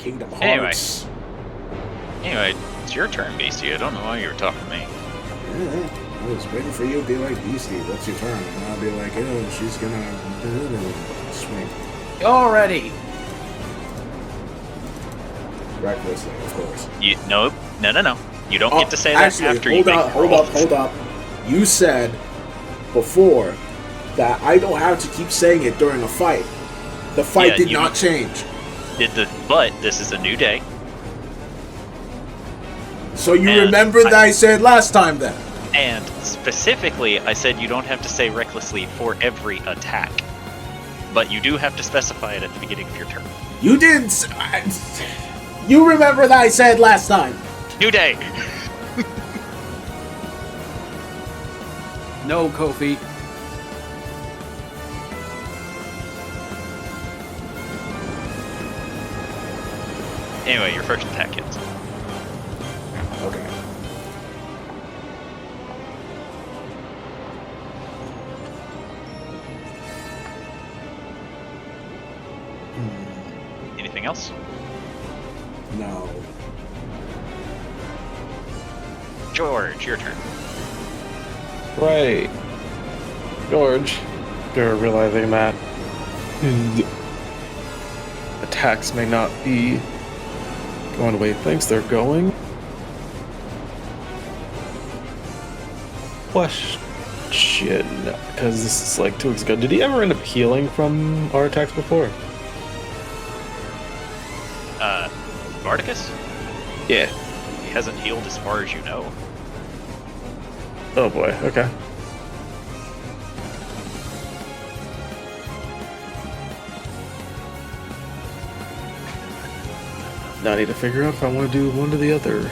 Kingdom Anyway. Hearts. Anyway, it's your turn, Beastie. I don't know why you were talking to me. Yeah, I was waiting for you to be like, Beastie, what's your turn? And I'll be like, oh, she's gonna swing. Already. Recklessly, of course. No. You don't get to say that actually, after you make hold up. You said before that I don't have to keep saying it during a fight. The fight did not change. But this is a new day. So you remember that I said last time then? And specifically, I said you don't have to say recklessly for every attack. But you do have to specify it at the beginning of your turn. You didn't... You remember that I said last time. New day! No, Kofi. Anyway, your first attack hits. Okay. Anything else? No. George, your turn. Right. George, you're realizing that his attacks may not be going the way he thinks they're going. Question, because this is like 2 weeks ago. Did he ever end up healing from our attacks before? Spartacus? Yeah. He hasn't healed as far as you know. Oh boy, okay. Now I need to figure out if I want to do one or the other.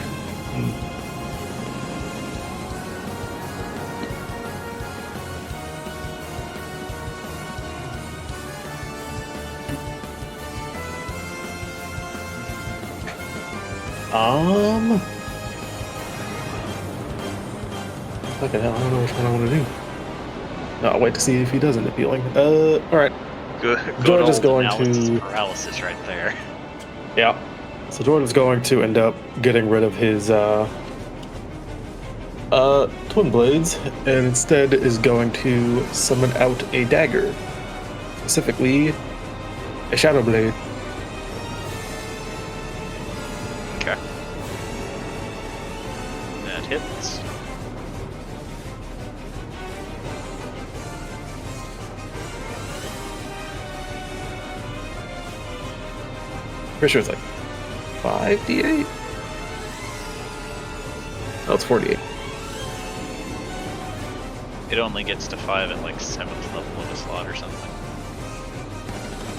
Fucking hell, I don't know which one I want to do. No, I'll wait to see if he does end up healing. Alright. Good George is old going analysis to... paralysis right there. Yeah. So George is going to end up getting rid of his, twin blades, and instead is going to summon out a dagger. Specifically, a shadow blade. Okay. That hits. Pretty sure it's like 5d8? No, it's 48. It only gets to 5 at like 7th level of a slot or something.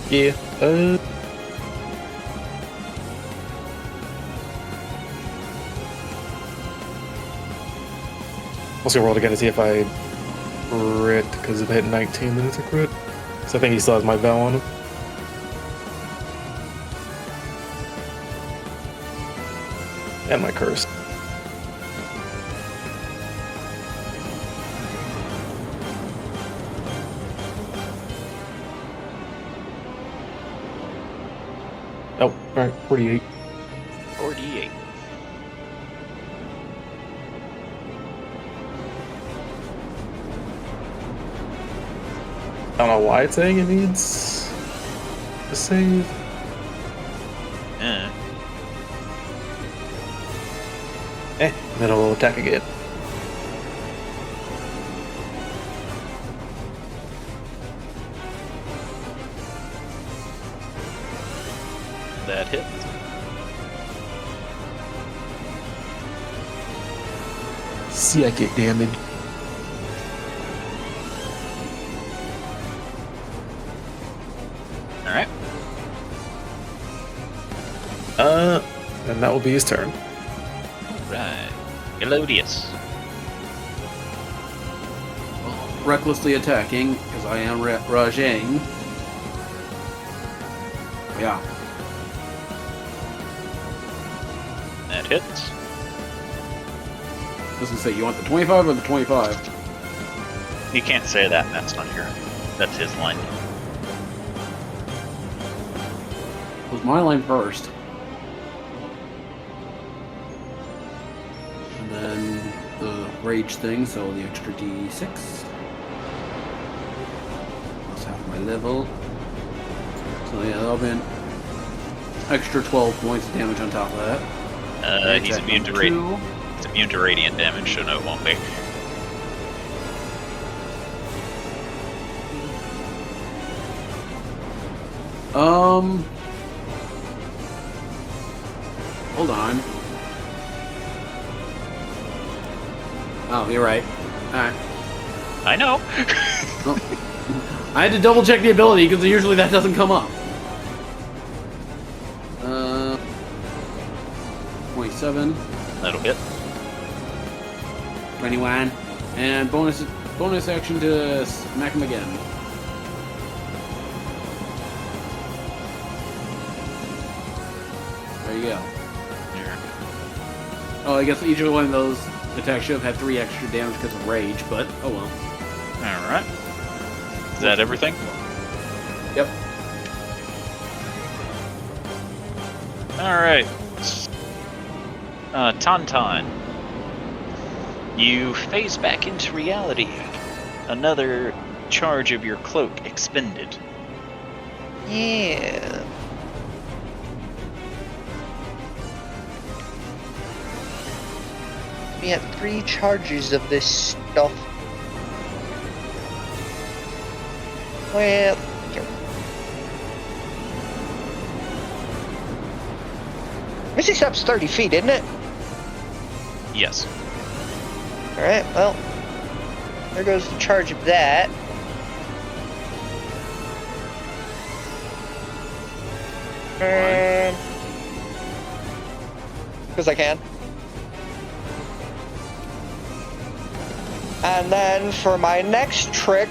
Yeah, Let's go roll it again to see if I crit, because if I hit 19 then it's a crit. So I think he still has my vow on him. And my curse. Oh, alright, 48. 48. I don't know why it's saying it needs a save. Then I'll attack again. That hit. Psychic damage. Alright. And that will be his turn. Right. Elodius. Recklessly attacking, because I am Rajang. Yeah. That hits. I was gonna say, you want the 25 or the 25? You can't say that, that's not your... That's his line. It was my line first. rage thing, so the extra d6. Plus half my level. So yeah, that'll be an extra 12 points of damage on top of that. He's immune to radiant. It's immune to radiant damage, so no, it won't be. Hold on. Oh, you're right. Alright. I know. Oh. I had to double check the ability because usually that doesn't come up. 27. That'll hit. 21. And bonus action to smack him again. There you go. Oh, I guess each one of those attacks should have had 3 extra damage because of rage, but oh well. Alright. Is that everything? Yep. Alright. Tauntaun. You phase back into reality. Another charge of your cloak expended. Yeah. We have 3 charges of this stuff. Well, here. Misty Step's 30 feet, isn't it? Yes. Alright, well, there goes the charge of that. Because I can. And then for my next trick,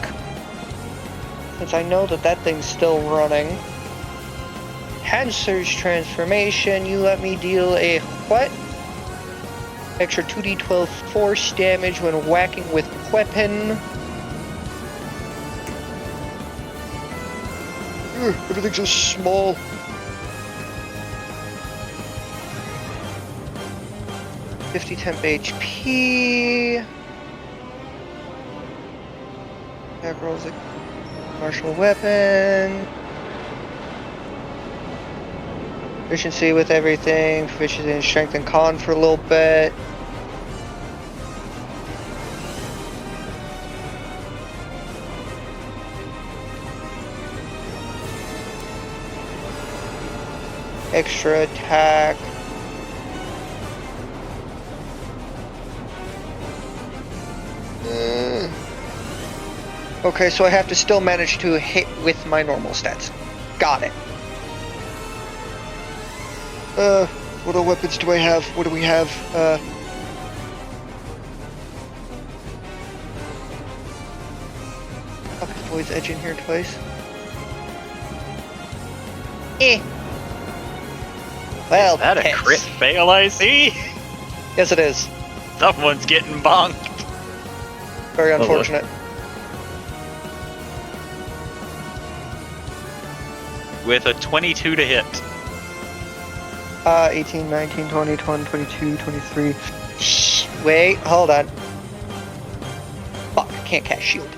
since I know that that thing's still running, Hand Surge Transformation, you let me deal a what? Extra 2d12 force damage when whacking with weapon. Everything's so small. 50 temp HP. That rolls a martial weapon. Proficiency with everything. Proficiency in strength and con for a little bit. Extra attack. Okay, so I have to still manage to hit with my normal stats. Got it. What other weapons do I have? What do we have? I'll put Void's Edge in here twice. Well, is that a crit fail, I see? Yes, it is. Someone's getting bonked. Very unfortunate. With a 22 to hit. 18, 19, 20, 21, 22, 23. Shh, wait, hold on. Fuck, I can't cast shield.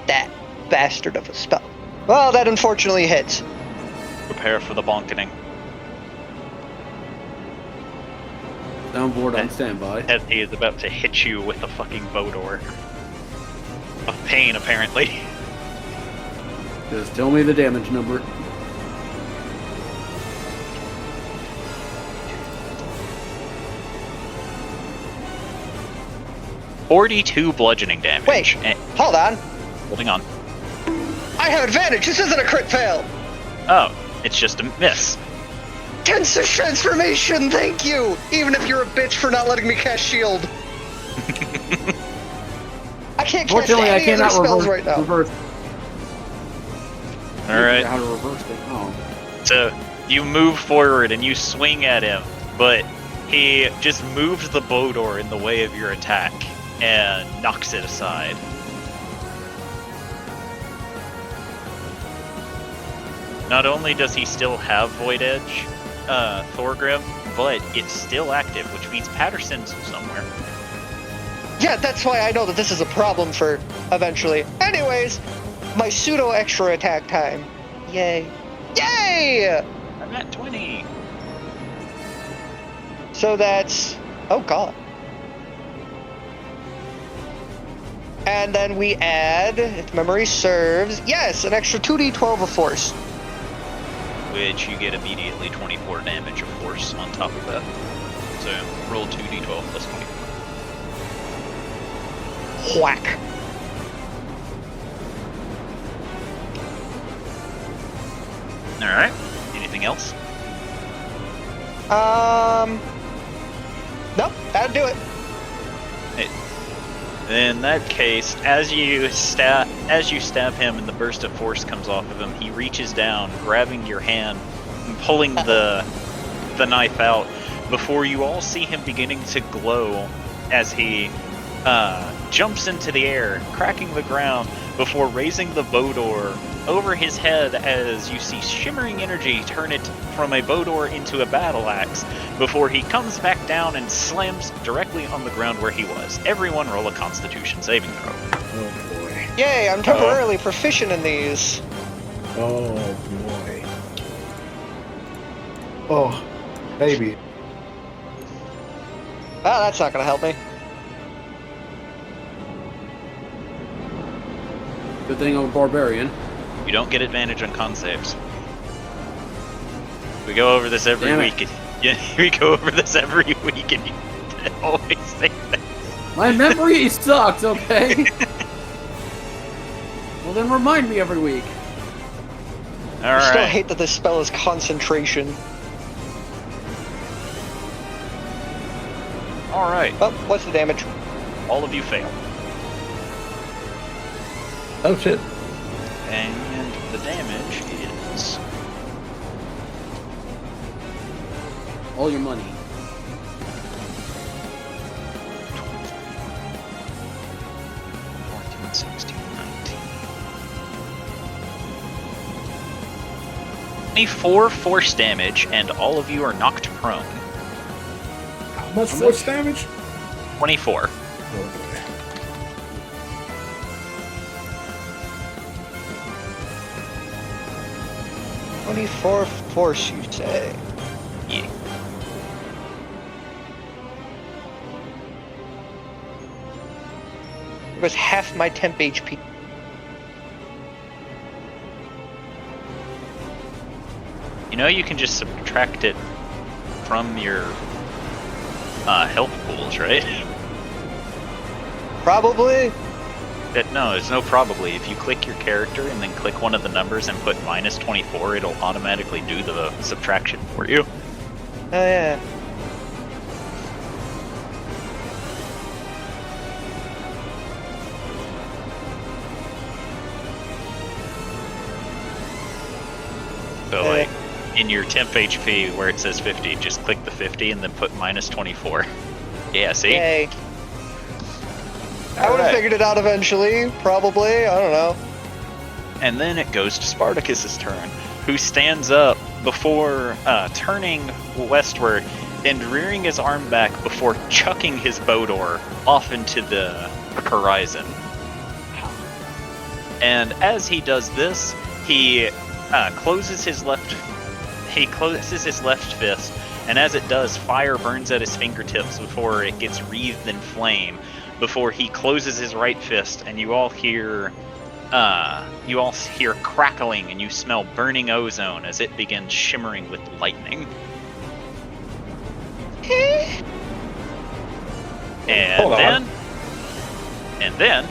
That bastard of a spell. Well, that unfortunately hits. Prepare for the bonkening. Downboard on standby. As he is about to hit you with a fucking Vodor. Of pain, apparently. Just tell me the damage number. .42 bludgeoning damage. Wait, hold on. Holding on. I have advantage. This isn't a crit fail. Oh, it's just a miss. Tensor transformation, thank you. Even if you're a bitch for not letting me cast shield. I can't cast any other spells right now. Reverse. All right. How to reverse it? Oh. So you move forward and you swing at him, but he just moves the Bodor in the way of your attack and knocks it aside. Not only does he still have Void Edge, Thorgrim, but it's still active, which means Patterson's somewhere. Yeah, that's why I know that this is a problem for eventually. Anyways, my pseudo extra attack time. Yay. Yay! I'm at 20. So that's... Oh, God. And then we add, if memory serves, yes, an extra 2d12 of force. Which you get immediately 24 damage of force on top of that. So roll 2d12 plus 24. Whack. Alright. Anything else? Nope, that'd do it. In that case, as you stab him and the burst of force comes off of him, he reaches down, grabbing your hand and pulling the knife out before you all see him beginning to glow as he jumps into the air, cracking the ground before raising the bow door over his head as you see shimmering energy turn it from a bow door into a battle axe before he comes back down and slams directly on the ground where he was. Everyone roll a Constitution saving throw. Oh boy. Yay, I'm temporarily proficient in these. Oh boy. Oh, baby. Ah, that's not gonna help me. Good thing I'm a barbarian. You don't get advantage on con saves. We go over this every Damn it. week. We go over this every week, and you always say that. My memory sucks, okay? Well, then remind me every week. I still Alright. hate that this spell is concentration. Alright. Oh, what's the damage? All of you fail. Oh shit. And the damage is... All your money. 14, 16, 19. 24 force damage, and all of you are knocked prone. How much force damage? 24. Oh boy. Twenty-four force, you say? Yeah. It was half my temp HP. You know you can just subtract it from your health pools, right? Probably. No, there's no probably. If you click your character and then click one of the numbers and put minus 24, it'll automatically do the subtraction for you. Oh yeah. So like, in your temp HP where it says 50, just click the 50 and then put minus 24. Yeah, see? Yay. I would have figured it out eventually, probably. I don't know. And then it goes to Spartacus's turn, who stands up before turning westward and rearing his arm back before chucking his bow door off into the horizon. And as he does this, he closes his left fist, and as it does, fire burns at his fingertips before it gets wreathed in flame. Before he closes his right fist, and you all hear crackling, and you smell burning ozone as it begins shimmering with lightning. And then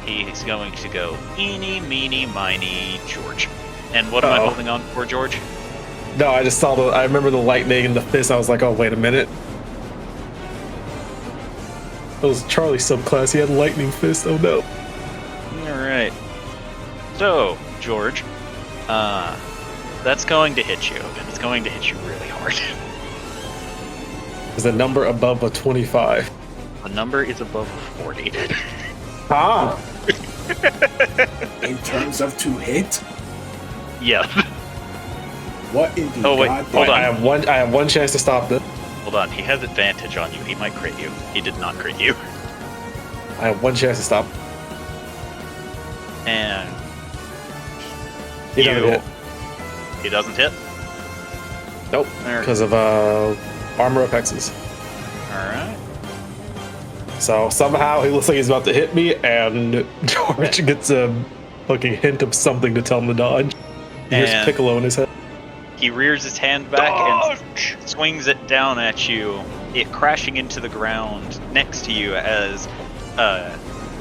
he's going to go eeny, meeny, miny, George. And what am I holding on for, George? No, I just saw I remember the lightning and the fist. I was like, oh, wait a minute. That was Charlie subclass. He had lightning fist. Oh no. Alright. So, George, that's going to hit you, and it's going to hit you really hard. Is a number above a 25? The number is above 40. Ah! In terms of to hit? Yeah. What in the Oh, wait, goddamn... hold on. I have one chance to stop this. Hold on, he has advantage on you. He might crit you. He did not crit you. I have one chance to stop. And He doesn't hit. He doesn't hit? Nope. Because of armor of hexes. Alright. So somehow he looks like he's about to hit me, and George gets a fucking hint of something to tell him to dodge. He hears And- Piccolo in his head. He rears his hand back and swings it down at you, it crashing into the ground next to you as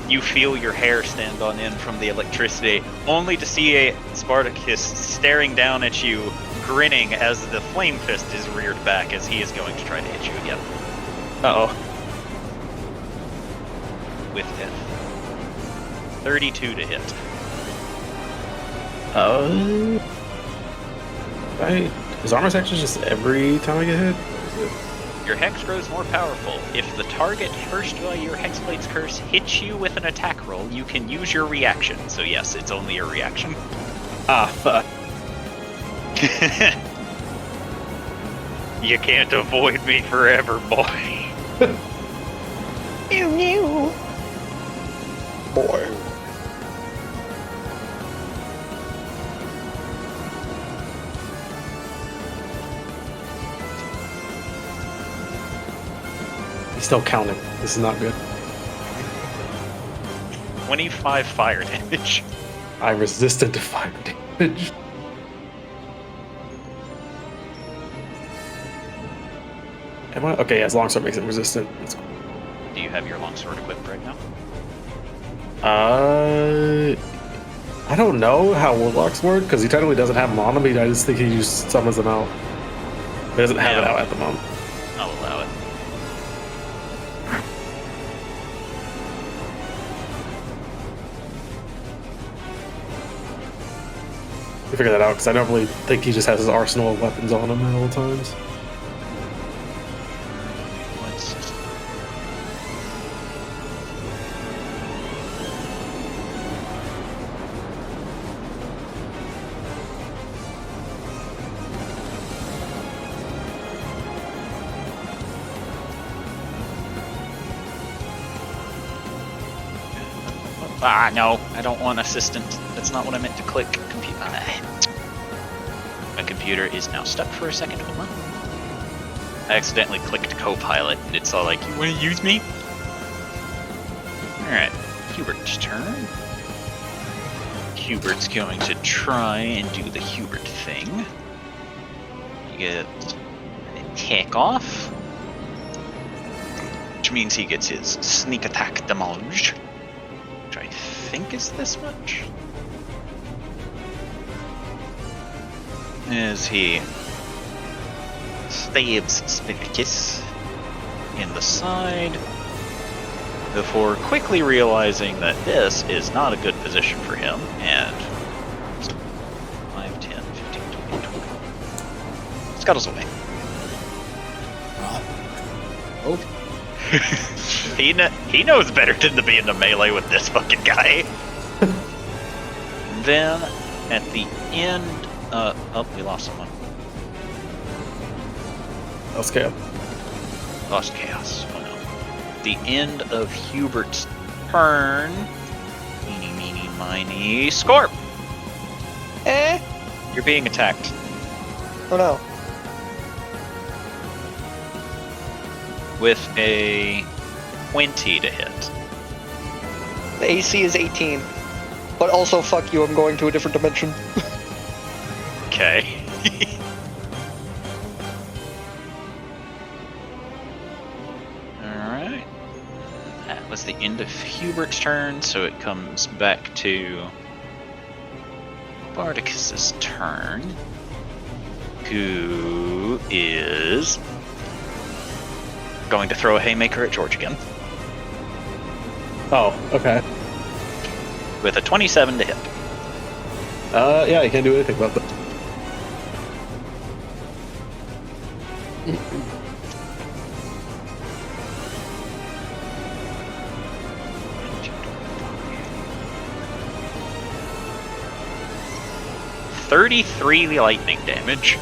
you feel your hair stand on end from the electricity, only to see a Spartacus staring down at you, grinning as the flame fist is reared back as he is going to try to hit you again. Uh-oh. With hit. 32 to hit. His armor's actually just every time I get hit? Your hex grows more powerful. If the target cursed by your Hexblade's curse hits you with an attack roll, you can use your reaction. So yes, it's only a reaction. Ah, fuck. You can't avoid me forever, boy. Ew. Boy. He's still counting. This is not good. 25 fire damage. I resisted to fire damage. Am I? Okay, yes, longsword makes it resistant. That's cool. Do you have your longsword equipped right now? I don't know how warlocks work, because he technically doesn't have them on him. I just think he just summons them out. He doesn't have it out at the moment. I'll allow it. You figure that out, because I don't really think he just has his arsenal of weapons on him at all times. Ah, no, I don't want assistant. That's not what I meant to click. My computer is now stuck for a second. Hold on. I accidentally clicked co-pilot, and it's all like, you want to use me? Alright, Hubert's turn. Hubert's going to try and do the Hubert thing. You get an attack off, which means he gets his sneak attack damage, which I think is this much. As he stabs Spartacus in the side before quickly realizing that this is not a good position for him, and 5, 10, 15, 20, 20. Scuttles away. Oh. He knows better than to be in the melee with this fucking guy. Then, at the end, oh, we lost someone. Let's go. Lost chaos. Oh no. The end of Hubert's turn. Meeny, meeny, miny. Scorp! Eh? You're being attacked. Oh no. With a 20 to hit. The AC is 18. But also, fuck you, I'm going to a different dimension. Okay. Alright. That was the end of Hubert's turn, so it comes back to Spartacus's turn. Who is going to throw a haymaker at George again. Oh, okay. With a 27 to hit. Yeah, I can't do anything about that. $33 lightning damage.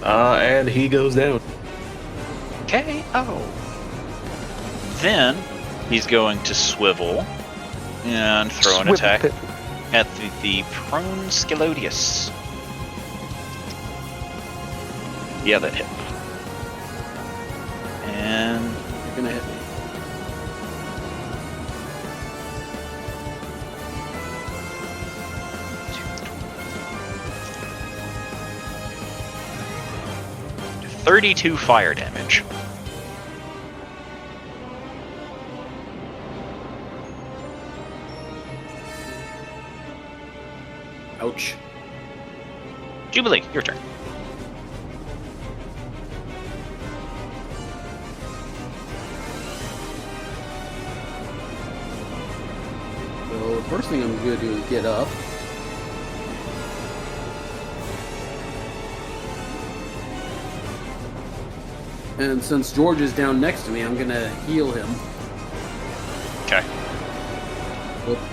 And he goes down. KO. Then he's going to swivel and throw an attack at the prone Scalodius. Yeah, that hit. And You're gonna hit me. $32 fire damage. Ouch. Jubilee, your turn. So the first thing I'm gonna do is get up. And since George is down next to me, I'm gonna heal him Okay.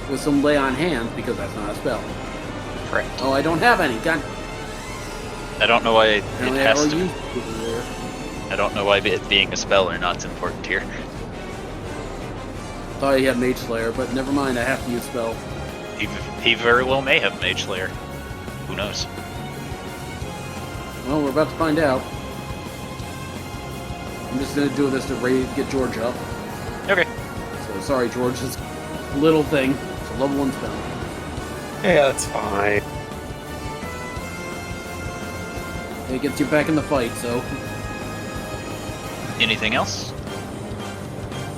with some lay on hands because that's not a spell. Correct. Oh, I don't have any. God. I don't know why it Apparently I has already to. used it there. I don't know why it being a spell or not is important here. Thought he had Mage Slayer, but never mind. I have to use spell. He very well may have Mage Slayer. Who knows? Well, we're about to find out. I'm just gonna do this to get George up. Okay. So sorry, George. It's a little thing. It's a level 1 spell. Yeah, that's fine. It gets you back in the fight. So, Anything else?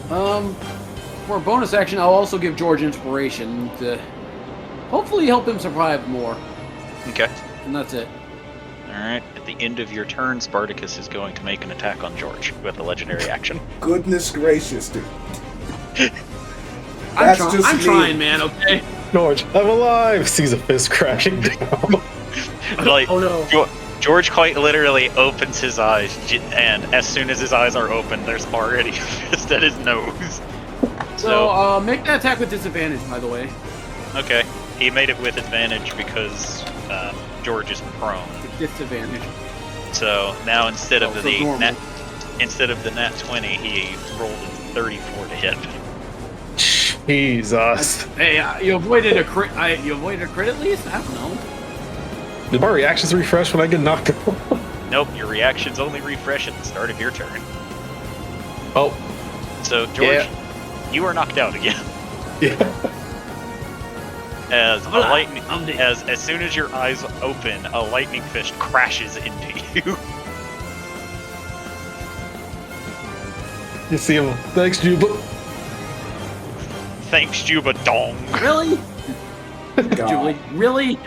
for a bonus action, I'll also give George inspiration to hopefully help him survive more. Okay. And that's it. Alright. At the end of your turn, Spartacus is going to make an attack on George with a legendary action. Goodness gracious, dude. I'm just me. trying, man. Okay. George, I'm alive! Sees a fist crashing down. Like, Oh no. George quite literally opens his eyes, and as soon as his eyes are open, there's already a fist at his nose. So, make that attack with disadvantage, by the way. Okay, he made it with advantage because George is prone. Disadvantage. So now instead of so the normal. nat 20, he rolled a 34 to hit. Jesus. Hey, you avoided a crit. You avoided a crit at least. I don't know. Did my reactions refresh when I get knocked out? Nope, your reactions only refresh at the start of your turn. Oh, So George, Yeah. you are knocked out again. yeah. As a Hola, lightning, I'm dead. as soon as your eyes open, a lightning fist crashes into you. You see him. Thanks, Juba. Thanks, Juba Dong. Really? God, Julie? Really?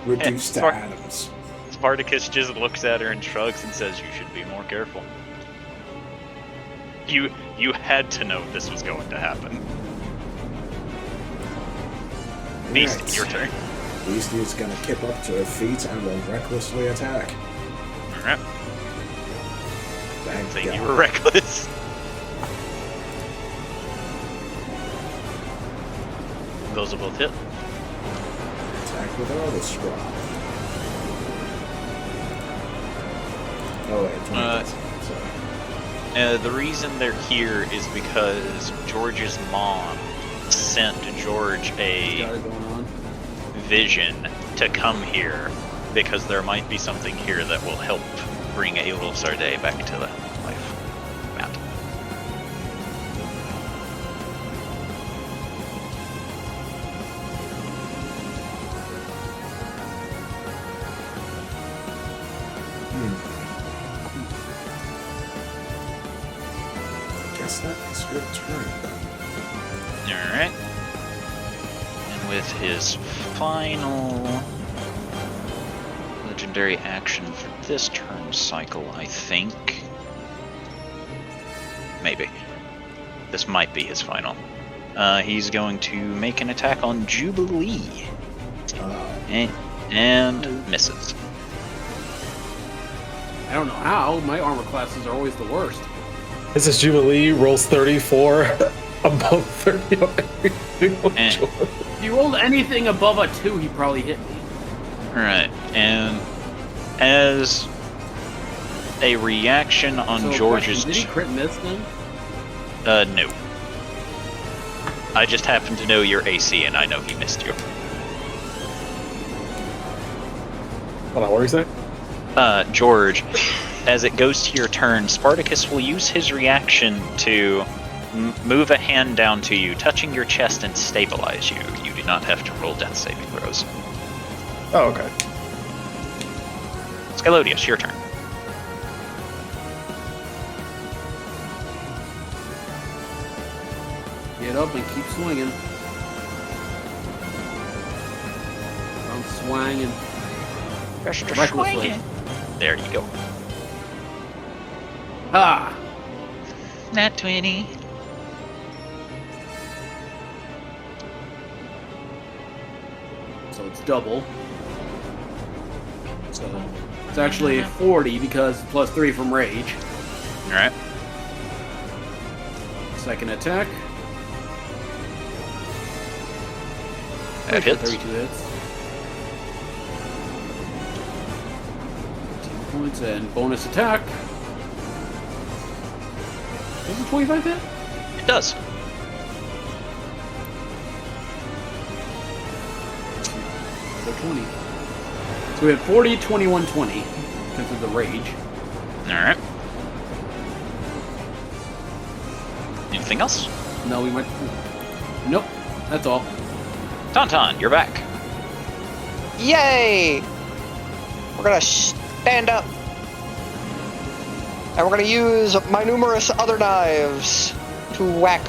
reduced to Spark- atoms. Spartacus just looks at her and shrugs and says, "You should be more careful. You had to know this was going to happen." Beast, Right. your turn. Beastie is gonna kip up to her feet and will recklessly attack. All right. Thank Think God. you were reckless. Those will both hit. Attack with her other scroll. Oh wait, 20. Sorry. The reason they're here is because George's mom sent George a Got it going on. vision to come here because there might be something here that will help bring Aelul Sarday back to life. Matt. Guess that is your turn. Alright. And with his final legendary action for this turn cycle, I think. Maybe. This might be his final. He's going to make an attack on Jubilee. And misses. I don't know how. My armor classes are always the worst. This is Jubilee, rolls 34, above 30 on everything. Eh. If you rolled anything above a 2, he probably hit me. Alright, and as A reaction on So, George's. question, did he crit miss then? No. I just happen to know your AC, and I know he missed you. Hold on, what were you saying? George, as it goes to your turn, Spartacus will use his reaction to move a hand down to you, touching your chest and stabilize you. You do not have to roll death saving throws. Oh, okay. Scalodius, your turn. Get up and keep swinging. I'm swinging. Just Recklessly. There you go. Ah! Nat 20. So it's double. So it's actually 40 because plus 3 from rage. Alright. Second attack. That hits. 32 hits. 10 points and bonus attack. Does the 25 hit? It does. So 20. So we have 40, 21, 20 because of the rage. Alright. Anything else? No, we went. Nope, that's all. Tauntaun, you're back. Yay! We're gonna stand up. And we're gonna use my numerous other knives to whack.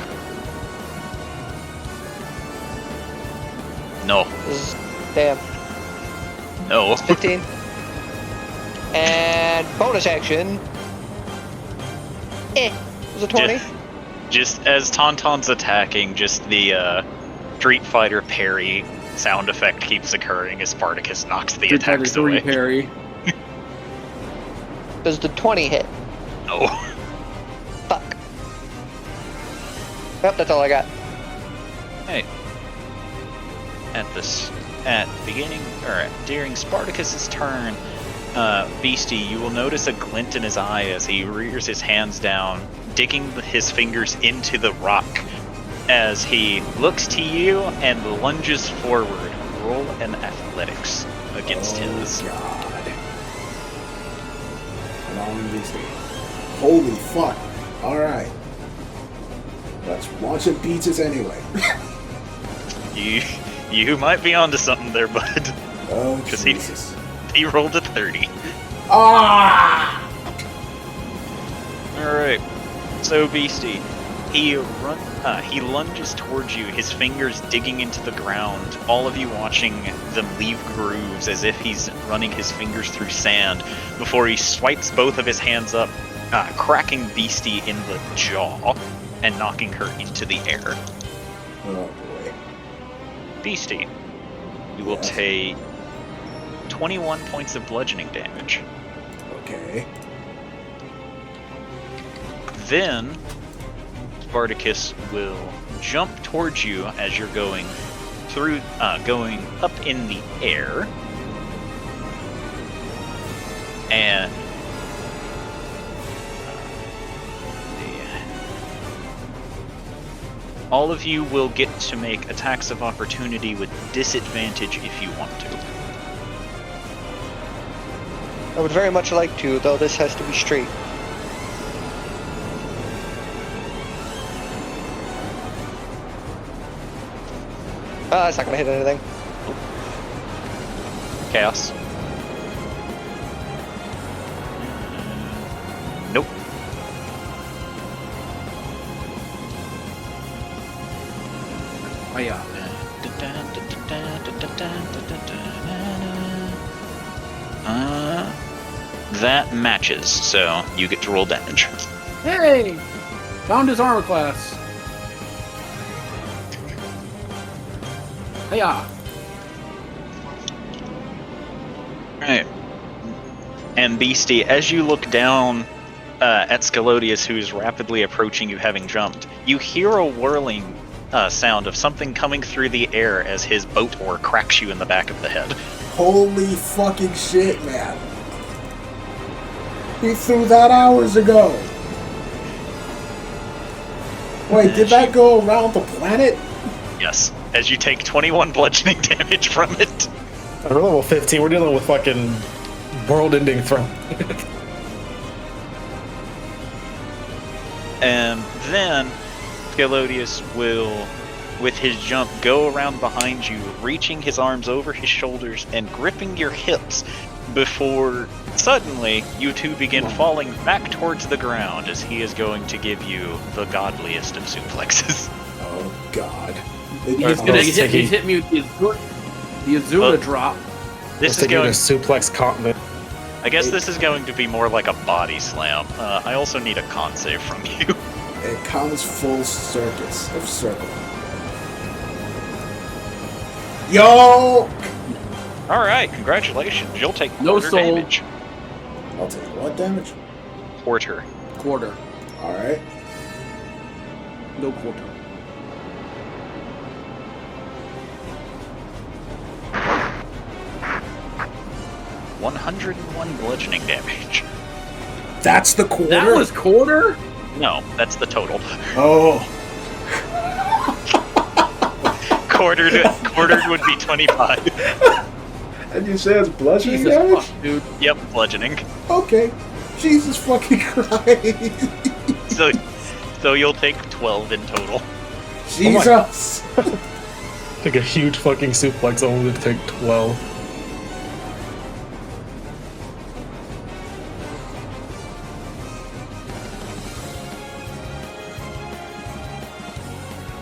No. This is, damn. No. 15. And bonus action. Was it 20? Just as Tauntaun's attacking, just the Street Fighter parry sound effect keeps occurring as Spartacus knocks the Street Fighter attacks 3 away. parry. Does the 20 hit? No. Fuck. Yep, that's all I got. Hey. At the beginning, or during Spartacus's turn, Beastie, you will notice a glint in his eye as he rears his hands down, digging his fingers into the rock as he looks to you and lunges forward. Roll an athletics against his. God. Allow me to stay. Holy fuck. Alright. Let's want some pizzas anyway. You might be onto something there, bud. Oh, Because Jesus. he rolled a 30. Ah! Alright. So Beastie, he lunges towards you, his fingers digging into the ground, all of you watching them leave grooves as if he's running his fingers through sand before he swipes both of his hands up, cracking Beastie in the jaw and knocking her into the air. Oh, boy. Beastie, you will Yes. take 21 points of bludgeoning damage. Okay. Then, Spartacus will jump towards you as you're going up in the air. And all of you will get to make attacks of opportunity with disadvantage if you want to. I would very much like to, though this has to be straight. It's not gonna hit anything. Chaos. Nope. Oh yeah. That matches, so you get to roll damage. Hey! Found his armor class. Hiya! Right. And Beastie, as you look down at Scalodius, who is rapidly approaching you, having jumped, you hear a whirling sound of something coming through the air as his boat oar cracks you in the back of the head. Holy fucking shit, man. He threw that hours ago. Wait, did that go around the planet? Yes. As you take 21 bludgeoning damage from it. We're level 15. We're dealing with fucking world-ending threat. And then Scalodius will, with his jump, go around behind you, reaching his arms over his shoulders and gripping your hips before suddenly you two begin falling back towards the ground as he is going to give you the godliest of suplexes. Oh, God. He's hit me with the Azula drop. This is going to suplex continent. I guess this is going to be more like a body slam. I also need a con save from you. It comes full circus of circle. Yo! Alright, congratulations. You'll take No quarter soul. damage. I'll take what damage? Quarter. Quarter. Alright. No quarter. $101 bludgeoning damage. That's the quarter? That was quarter? No, that's the total. Oh. Quartered would be 25. And you say it's bludgeoning Jesus damage? fuck, dude. Yep, bludgeoning. Okay. Jesus fucking Christ. So you'll take 12 in total. Jesus. Take a huge fucking suplex only to take 12.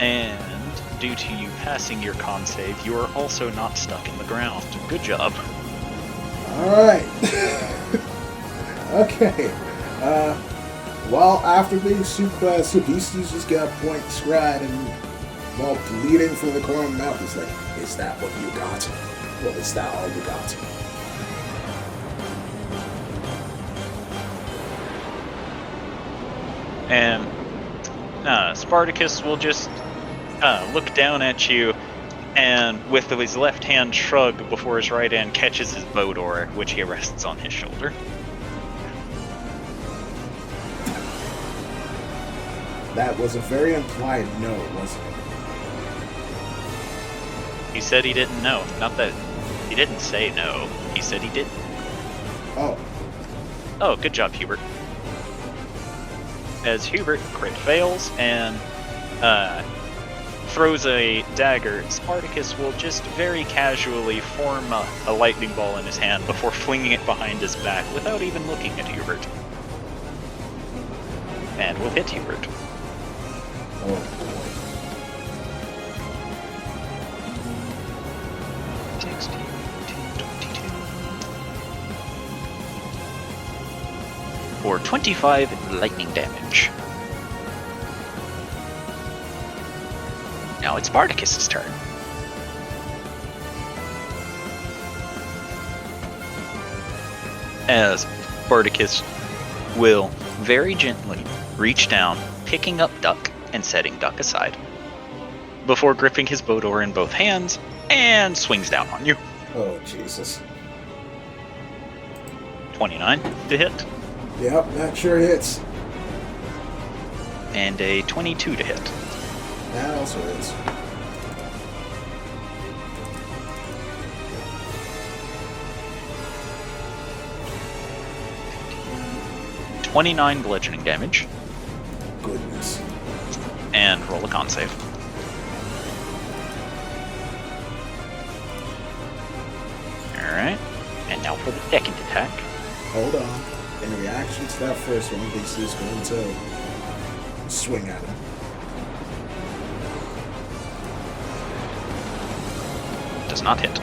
And due to you passing your con save, you are also not stuck in the ground. Good job. Alright. Okay. Well, after being suppressed, Beasties just got point scried and, well, bleeding from the corner of the mouth. He's like, is that what you got? Well, is that all you got? And Spartacus will just look down at you and with his left hand shrug before his right hand catches his bow door, which he rests on his shoulder. That was a very implied no, wasn't it? He said he didn't know. Not that he didn't say no. He said he didn't. Oh. Oh, good job, Hubert. As Hubert crit fails and throws a dagger, Spartacus will just very casually form a lightning ball in his hand before flinging it behind his back without even looking at Hubert. And will hit Hubert. Oh, boy. 16, 22. For 25 lightning damage. Now it's Spartacus's turn. As Spartacus will very gently reach down, picking up Duck and setting Duck aside, before gripping his bow door in both hands and swings down on you. Oh, Jesus. 29 to hit, Yep, that sure hits. and a 22 to hit. That also hits. $29 bludgeoning damage, Goodness. and roll a con save. Alright, and now for the second attack. Hold on. In reaction to that first one, Beastie is going to swing at him. Does not hit.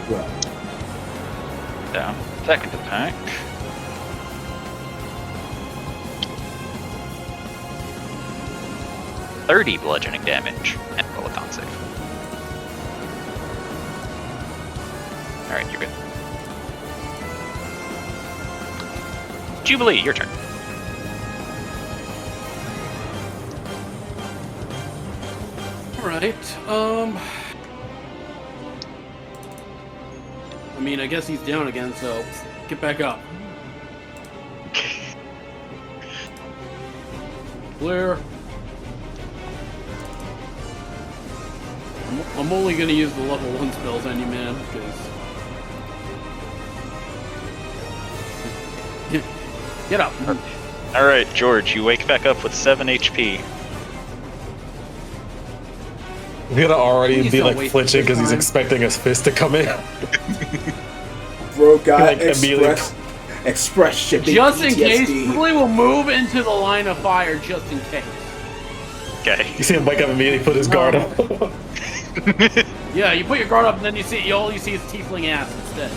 Well, Down. Second attack. $30 bludgeoning damage, and roll a con save. Alright, you're good. Jubilee, your turn. Alright, I mean, I guess he's down again, so get back up. Clear. I'm only gonna use the level 1 spells on you, man, because... Get up. Alright, George, you wake back up with 7 HP. I'm gonna already Please be don't like waste flinching this because he's time. expecting his fist to come in. Bro got Like, immediately- express shipping Just in PTSD. case, Jubilee will move into the line of fire just in case. Okay. You see him wake up immediately, put his guard up. Yeah, you put your guard up and then all you see is tiefling ass instead.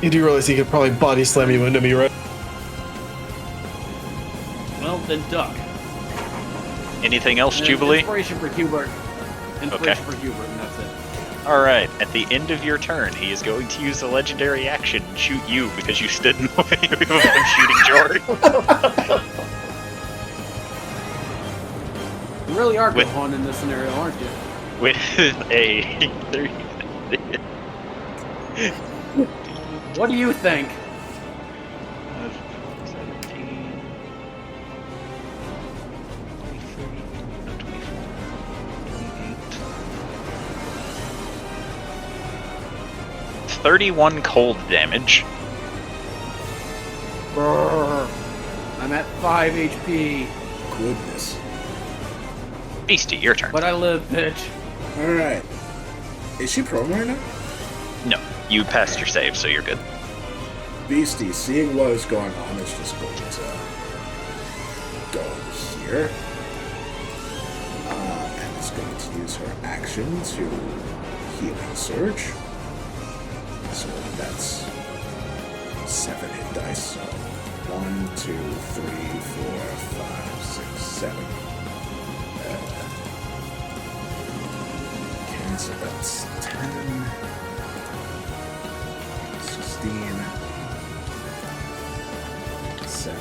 You do realize he could probably body slam you into me, right? Well, then duck. Anything else, And Jubilee? Inspiration for Hubert. Okay. For Hubert, and that's it. Alright, at the end of your turn, he is going to use a legendary action and shoot you because you stood in the way of him shooting George. You really are With- Gohan in this scenario, aren't you? With a 30. What do you think? 17, 23, no, 24, 28. 31 cold damage. Brrr. I'm at 5 HP, Goodness. Beastie, your turn. but I live, bitch. Alright. Is she prone right now? No, you passed your save, so you're good. Beastie, seeing what is going on, is just going to go here. And is going to use her action to healing surge. So that's 7 hit dice. So 1, 2, 3, 4, 5, 6, 7. Okay, so that's 10, 16, 7,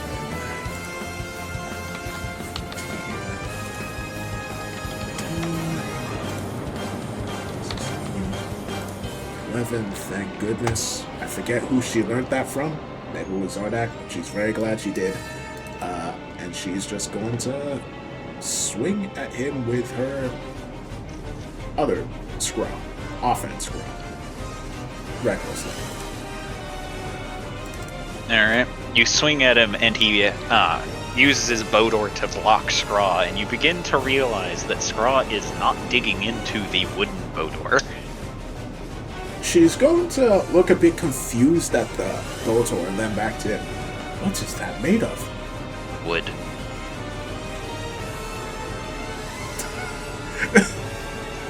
11, thank goodness. I forget who she learned that from. Maybe it was Zardak, but she's very glad she did. And she's just going to swing at him with her other scroll. Offense scroll. Recklessly. Alright. You swing at him and he uses his Bodor to block Scraw, and you begin to realize that Scraw is not digging into the wooden Bodor. She's going to look a bit confused at the Botor and then back to him. What is that made of? Wood.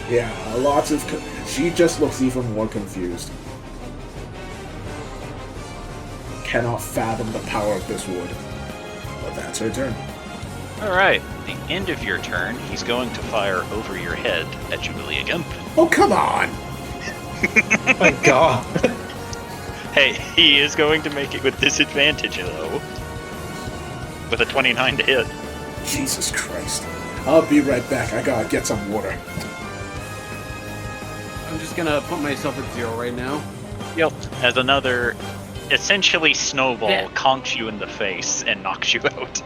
Yeah, lots of... She just looks even more confused. Cannot fathom the power of this wood. But that's her turn. Alright. At the end of your turn, he's going to fire over your head at Jubilee again. Oh, come on! Oh my god. Hey, he is going to make it with disadvantage, though. With a 29 to hit. Jesus Christ. I'll be right back. I gotta get some water. I'm just gonna put myself at 0 right now. Yep. As another, essentially, snowball Yeah. conks you in the face and knocks you out.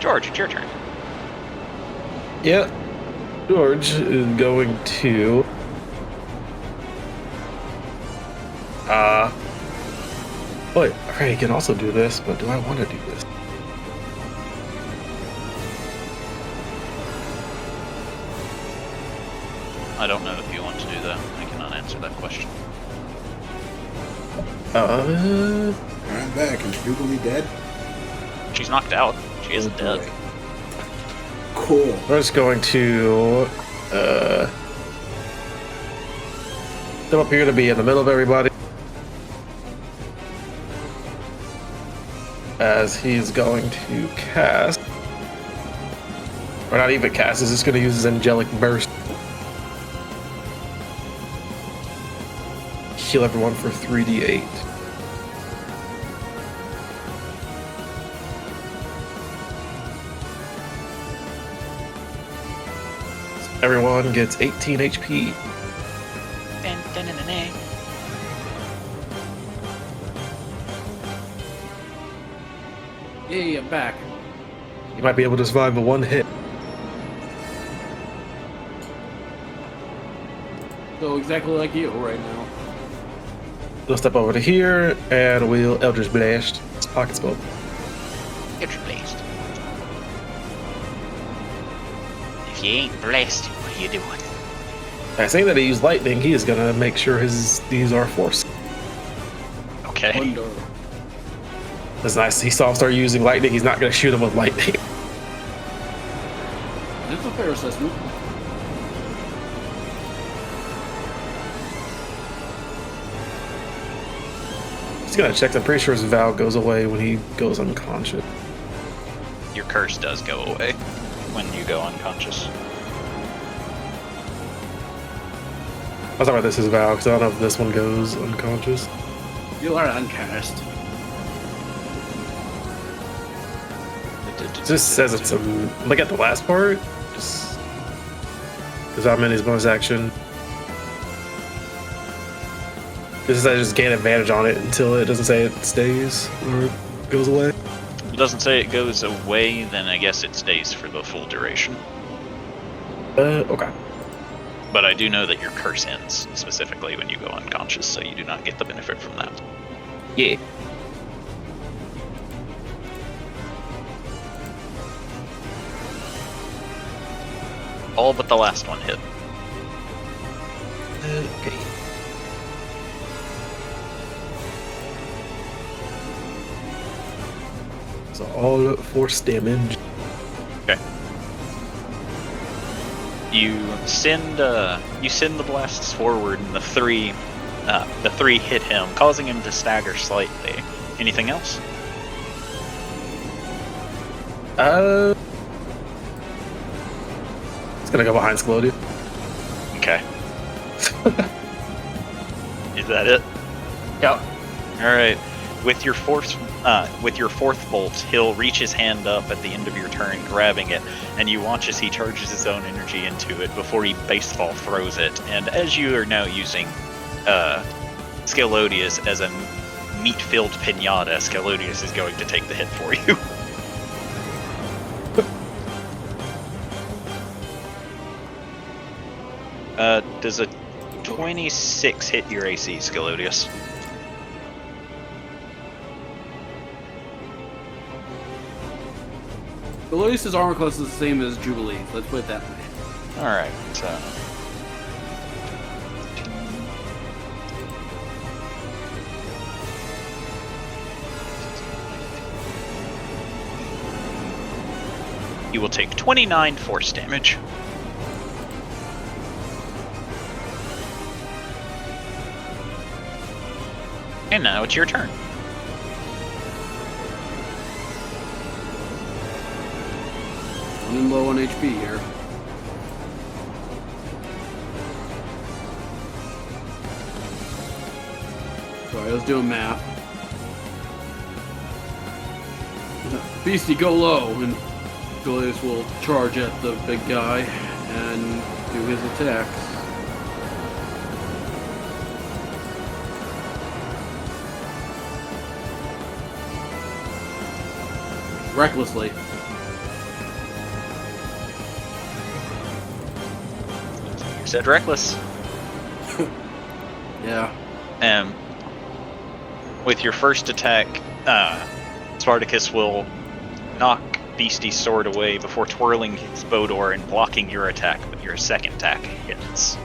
George, it's your turn. Yeah. George is going to... Wait, okay, he can also do this, but do I want to do this? I don't know if you want to do that. I cannot answer that question. I'm back. Is Jubilee dead? She's knocked out. She isn't Oh, dead. boy. Cool. I'm just going to... step up here to be in the middle of everybody. As he's going to cast... Or not even cast, he's just going to use his Angelic Burst. Heal everyone for 3d8. Everyone gets 18 HP. Hey, I'm back. You might be able to survive a one hit. So exactly like you right now. We'll step over to here, and we'll Eldritch Blast. Pocket spell. Get blessed. If you ain't blessed, what are you doing? By saying that he used lightning, he is gonna make sure these are forced. Okay. Wonder. That's nice. He saw him start using lightning. He's not gonna shoot him with lightning. That's a fair assessment. Just gonna check. I'm pretty sure his vow goes away when he goes unconscious. Your curse does go away when you go unconscious. I was talking about this as vow because I don't know if this one goes unconscious. You are uncast. It just says it's a look at the last part. Just because I'm in his bonus action. This is I just gain advantage on it until it doesn't say it stays or goes away. It doesn't say it goes away, then I guess it stays for the full duration. Okay. But I do know that your curse ends specifically when you go unconscious, so you do not get the benefit from that. Yeah. All but the last one hit. Okay. So all force damage. Okay. You send the blasts forward, and the three hit him, causing him to stagger slightly. Anything else? It's gonna go behind Sclodia. Okay. Is that it? Yeah. All right. With your fourth bolt, he'll reach his hand up at the end of your turn, grabbing it, and you watch as he charges his own energy into it before he baseball throws it. And as you are now using Scalodius as a meat-filled pinata, Scalodius is going to take the hit for you. Does a 26 hit your AC, Scalodius? Belois' armor class is the same as Jubilee. Let's put it that way. Alright, so... You will take 29 force damage. And now it's your turn. Running low on HP here. Sorry, I was doing math. Beastie, go low, and Goliath will charge at the big guy and do his attacks. Recklessly. You said reckless. Yeah. With your first attack, Spartacus will knock Beastie's sword away before twirling his Bodor and blocking your attack, but your second attack hits.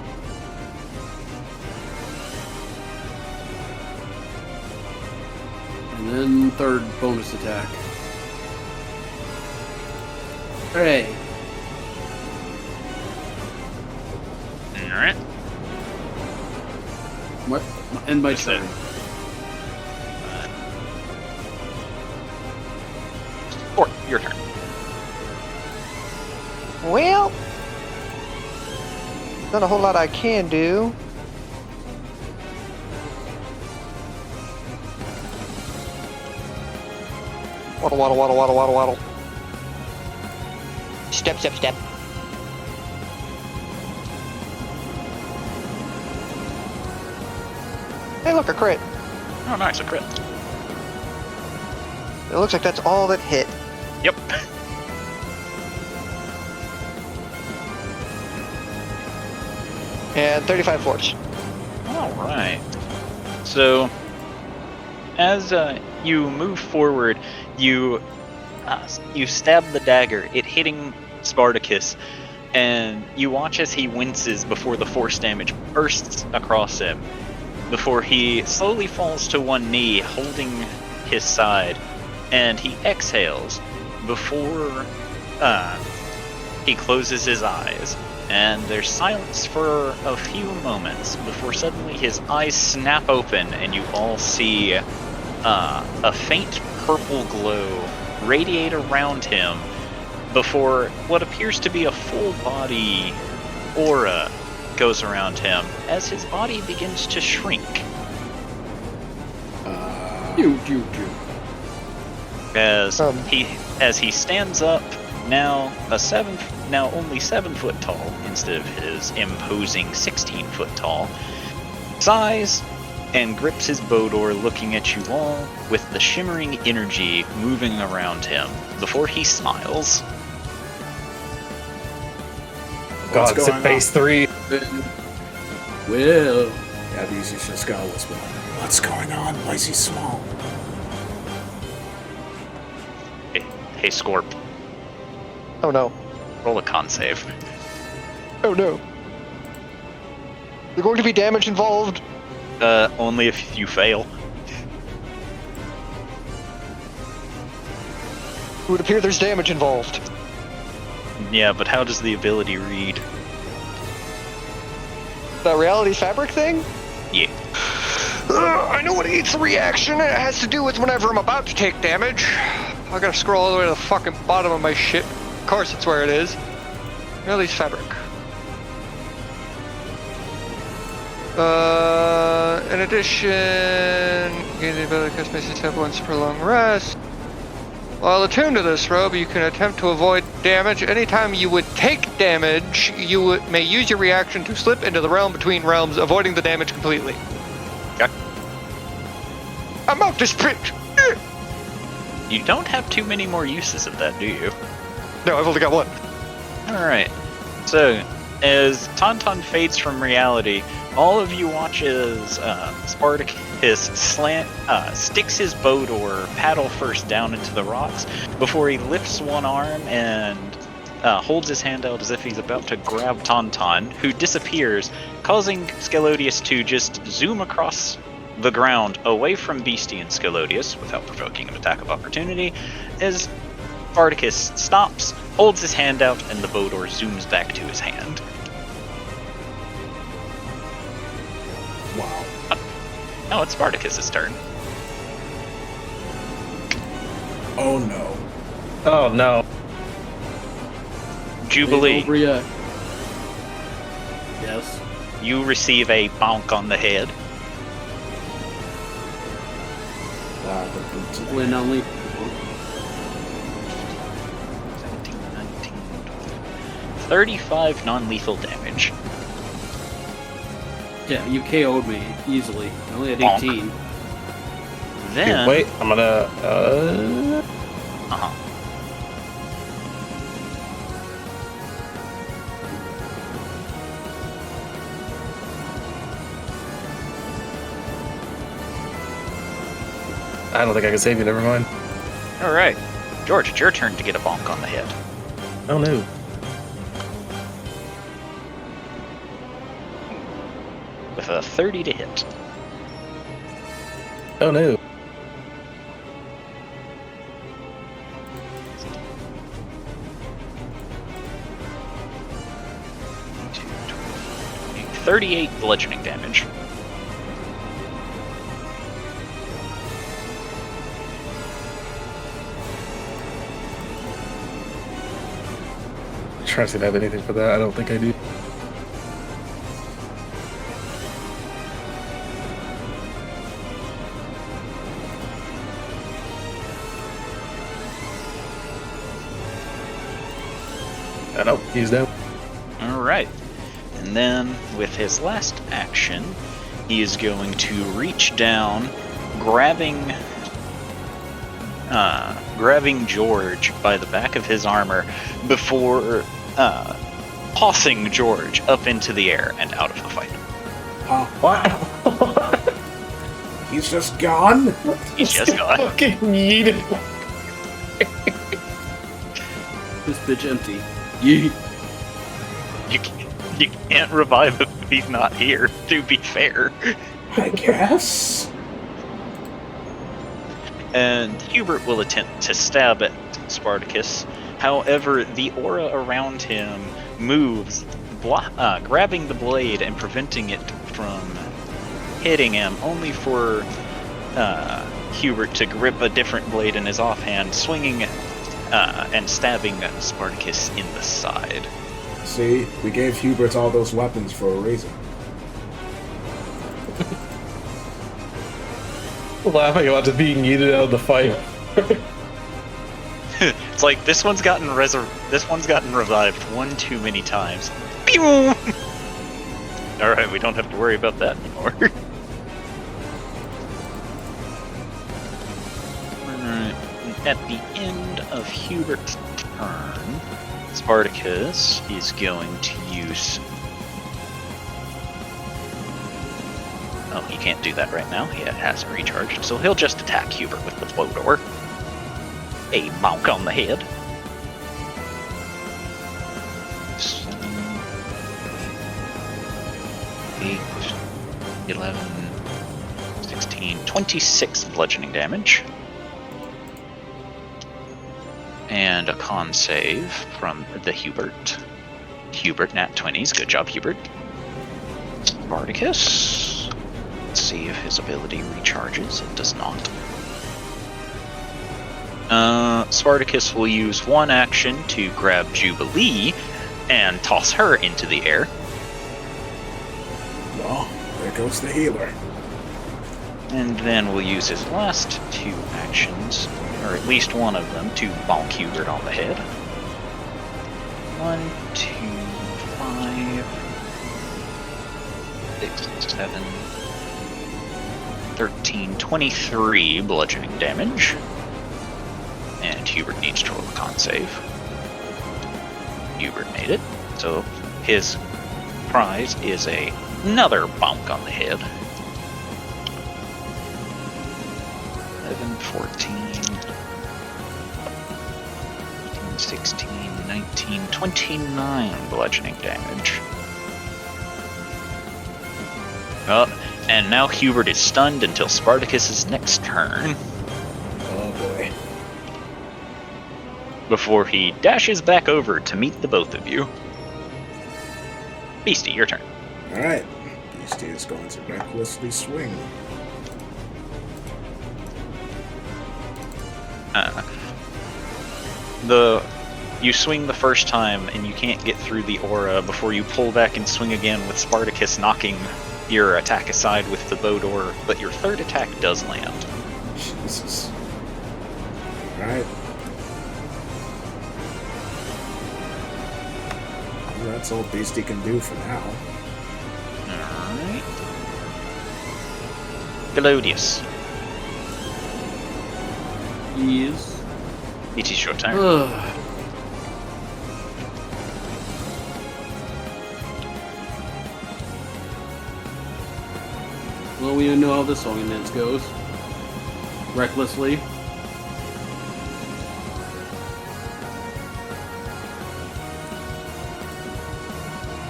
And then third bonus attack. Hooray! Alright. What? End my That's turn. it. Or your turn. Well, not a whole lot I can do. Waddle, waddle, waddle, waddle, waddle, waddle. Step, step, step. Hey, look, a crit. Oh, nice, a crit. It looks like that's all that hit. Yep. And 35 force. All right. So, as you move forward, you stab the dagger, it hitting Spartacus, and you watch as he winces before the force damage bursts across him, before he slowly falls to one knee, holding his side, and he exhales before he closes his eyes. And there's silence for a few moments before suddenly his eyes snap open and you all see a faint purple glow radiate around him before what appears to be a full body aura goes around him as his body begins to shrink. As he stands up, now only 7 foot tall instead of his imposing 16 foot tall, sighs and grips his Bodor, looking at you all with the shimmering energy moving around him before he smiles. God, it's at base 3. Well, Abby's just got whisper. What's going on? Why is he small? Hey, Scorp, Oh no. roll a con save. Oh no. There's going to be damage involved. Only if you fail. It would appear there's damage involved. Yeah, but how does the ability read? The reality fabric thing? Yeah. I know what eats the reaction. It has to do with whenever I'm about to take damage. I gotta scroll all the way to the fucking bottom of my shit. Of course it's where it is. Reality fabric. In addition, gain the ability to cast Misty Step once per long rest. While attuned to this robe, you can attempt to avoid damage. Anytime you would take damage, you may use your reaction to slip into the realm between realms, avoiding the damage completely. Okay. I'm out this bitch! You don't have too many more uses of that, do you? No, I've only got one. Alright. So, as Tauntaun fades from reality, all of you watch as Spartacus sticks his Bodor paddle first down into the rocks before he lifts one arm and holds his hand out as if he's about to grab Tauntaun, who disappears, causing Scalodius to just zoom across the ground away from Beastie and Scalodius without provoking an attack of opportunity, as Spartacus stops, holds his hand out, and the Bodor zooms back to his hand. Wow. Now it's Spartacus's turn. Oh no. Oh no. Jubilee, Aria. Yes. you receive a bonk on the head. When only 17, 19, 35 non-lethal damage. Yeah, you KO'd me easily. I only had Bonk. 18. Then, Wait, I'm gonna. Uh-huh. I don't think I can save you. Never mind. All right, George, it's your turn to get a bonk on the head. Oh no. With a 30 to hit. Oh no. $38 bludgeoning damage. Trying to see if I have anything for that. I don't think I do. Nope, he's down. Alright. And then, with his last action, he is going to reach down, grabbing grabbing George by the back of his armor before tossing George up into the air and out of the fight. What? He's just gone? He's just gone. Fucking yeeted. This bitch empty. Yeet. You can't revive him if he's not here, to be fair. I guess. And Hubert will attempt to stab at Spartacus. However, the aura around him moves, grabbing the blade and preventing it from hitting him, only for Hubert to grip a different blade in his offhand, swinging and stabbing Spartacus in the side. See, we gave Hubert all those weapons for a reason. Laughing about it being yeeted out of the fight. It's like this one's gotten revived one too many times. Pew! Alright, we don't have to worry about that anymore. Alright, at the end of Hubert's turn, Spartacus is going to use... Oh, he can't do that right now. He hasn't recharged, so he'll just attack Hubert with the blow door. A bonk on the head. 7, 8, 11, 16, 26 bludgeoning damage. And a con save from the Hubert. Hubert, nat 20s. Good job, Hubert. Spartacus. Let's see if his ability recharges. It does not. Spartacus will use one action to grab Jubilee and toss her into the air. Well, there goes the healer. And then we'll use his last 2 actions, or at least one of them, to bonk Hubert on the head. 1, 2, 5, 6, 7, 13, 23 bludgeoning damage. And Hubert needs to roll a con save. Hubert made it. So his prize is another bonk on the head. 11, 14, 15, 16, 19, 29 bludgeoning damage. Oh, and now Hubert is stunned until Spartacus's next turn, Oh boy. before he dashes back over to meet the both of you. Beastie, your turn. Alright. Beastie is going to recklessly swing. You swing the first time and you can't get through the aura before you pull back and swing again with Spartacus knocking your attack aside with the bow door, but your third attack does land. Jesus. Alright. Well, that's all Beastie can do for now. Alright. Galodius, Yes. it is your turn. Ugh. Well, we know how this song and dance goes. Recklessly.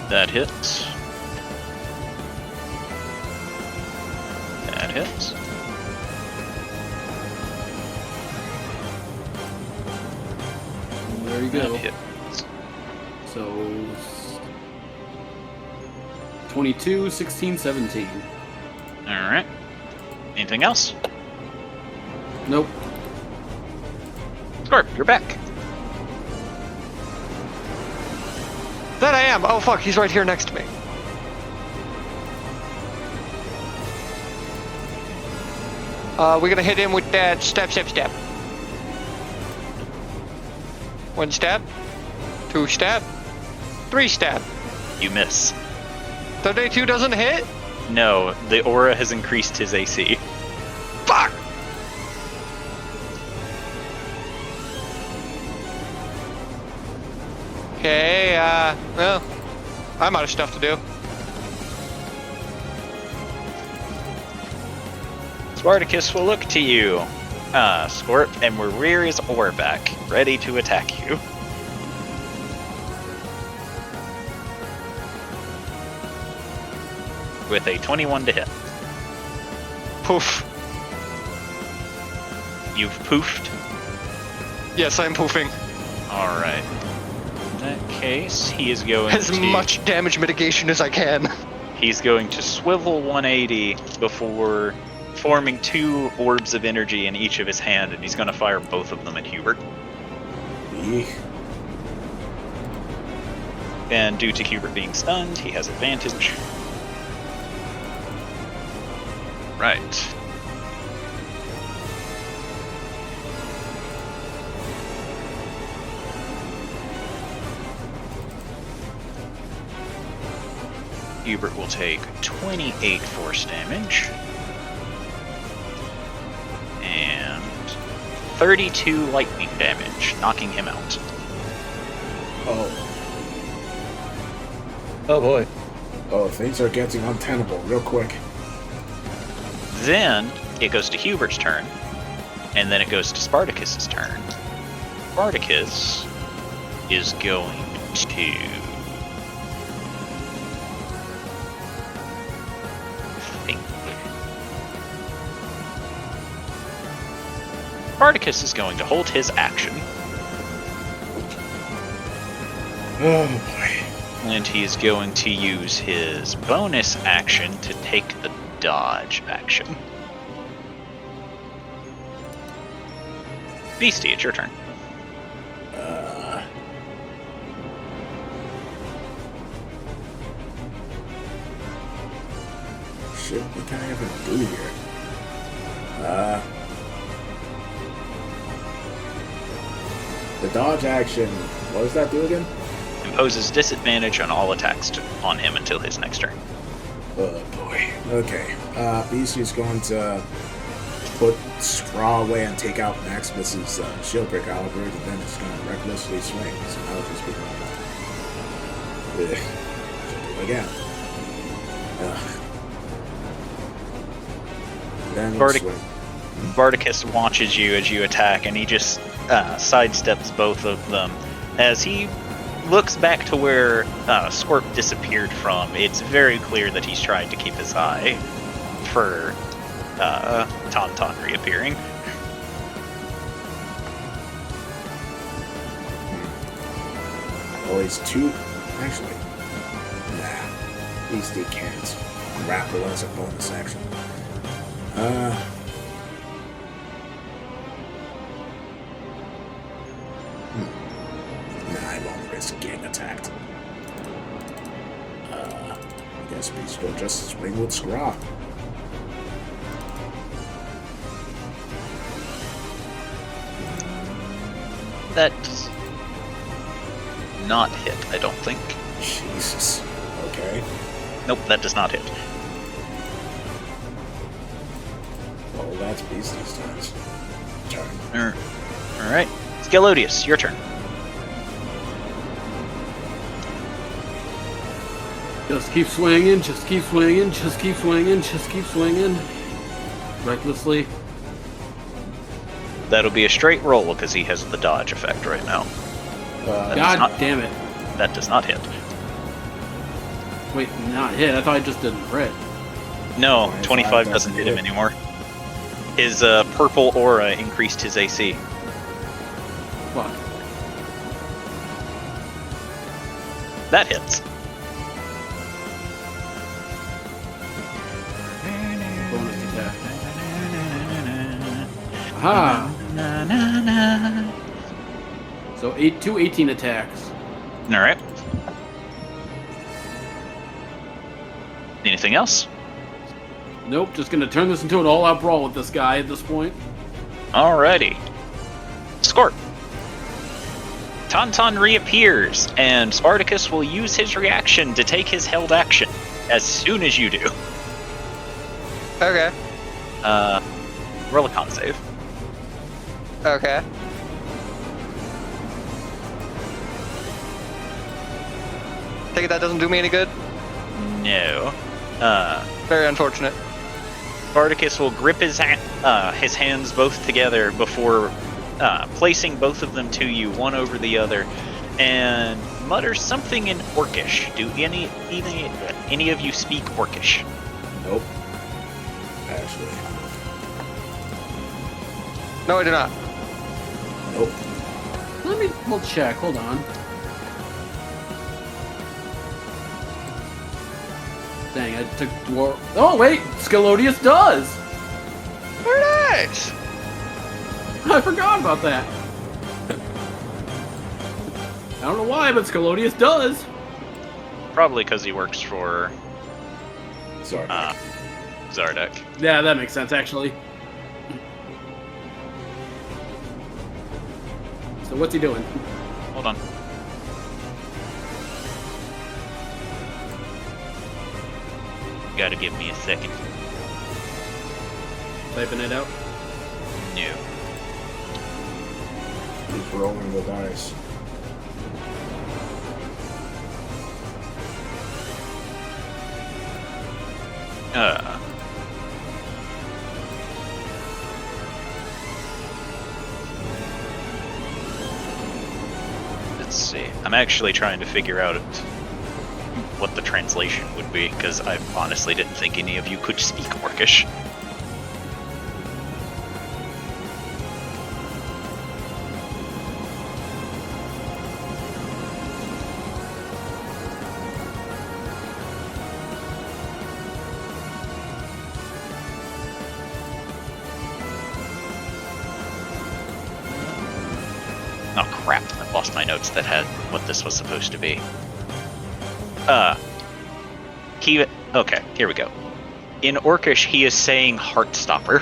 That hits. That hits. There you That go. hits. So 22, 16, 17. Alright. Anything else? Nope. Scorp, you're back. That I am. Oh fuck, he's right here next to me. We're gonna hit him with that step. 1 stab, 2 stab, 3 stab. You miss. 32 doesn't hit? No, the aura has increased his AC. Fuck! Okay, well, I'm out of stuff to do. Spartacus will look to you, Scorp, and will rear his oar back, ready to attack you. With a 21 to hit. Poof. You've poofed? Yes, I'm poofing. Alright. In that case, he is going As much damage mitigation as I can. He's going to swivel 180 before forming 2 orbs of energy in each of his hand, and he's going to fire both of them at Hubert. Eek. And due to Hubert being stunned, he has advantage. Right. Hubert will take 28 force damage. And 32 lightning damage, knocking him out. Oh. Oh boy. Oh, things are getting untenable real quick. Then it goes to Hubert's turn, and then it goes to Spartacus's turn. Spartacus is going to think. Spartacus is going to hold his action, Oh boy. and he is going to use his bonus action to take the dodge action. Beastie, it's your turn. Shit, what can I even do here? The dodge action, what does that do again? Imposes disadvantage on all attacks on him until his next turn. Oh boy. Okay. Beastie's going to put Straw away and take out Maximus's shield break caliber, and then it's going to recklessly swing. So now it'll just be should do it again. Then he'll swing. Spartacus watches you as you attack, and he just sidesteps both of them. As he looks back to where Scorp disappeared from, it's very clear that he's trying to keep his eye for Tauntaun reappearing. Oh, he's two. Actually, nah. Beastie can't grapple as a bonus action. Nah, I won't risk getting attacked. I guess Beast will just swing with Scraw. That does not hit, I don't think. Jesus. Okay. Nope, that does not hit. Well, that's Beastie's turn. Alright. Scalodius, your turn. Just keep swinging, just keep swinging, just keep swinging, just keep swinging. Recklessly. That'll be a straight roll because he has the dodge effect right now. God damn it. That does not hit. Wait, not hit. I thought I just didn't crit. No, 25 25 doesn't hit him anymore. His purple aura increased his AC. Fuck. That hits. Bonus attack. Aha! So 18 attacks. Alright. Anything else? Nope, just gonna turn this into an all-out brawl with this guy at this point. Alrighty. Scorp. Tauntaun reappears, and Spartacus will use his reaction to take his held action as soon as you do. Okay. Roll a con save. Okay. Take it that doesn't do me any good? No. Very unfortunate. Spartacus will grip his hands both together before placing both of them to you, one over the other, and mutters something in Orcish. Do any of you speak Orcish? Nope. Actually. No, I do not. Nope. We'll check. Hold on. Dang, I took dwarf. Oh wait, Scalodius does. Very nice. I forgot about that. I don't know why, but Scalodius does. Probably because he works for Sorry. Zardek. Yeah, that makes sense actually. So what's he doing? Hold on. You gotta give me a second. Typing it out. No. He's rolling the dice. Let's see. I'm actually trying to figure out what the translation would be, because I honestly didn't think any of you could speak Orcish. Oh crap, I lost my notes that had what this was supposed to be. Okay, here we go. In Orcish, he is saying Heartstopper.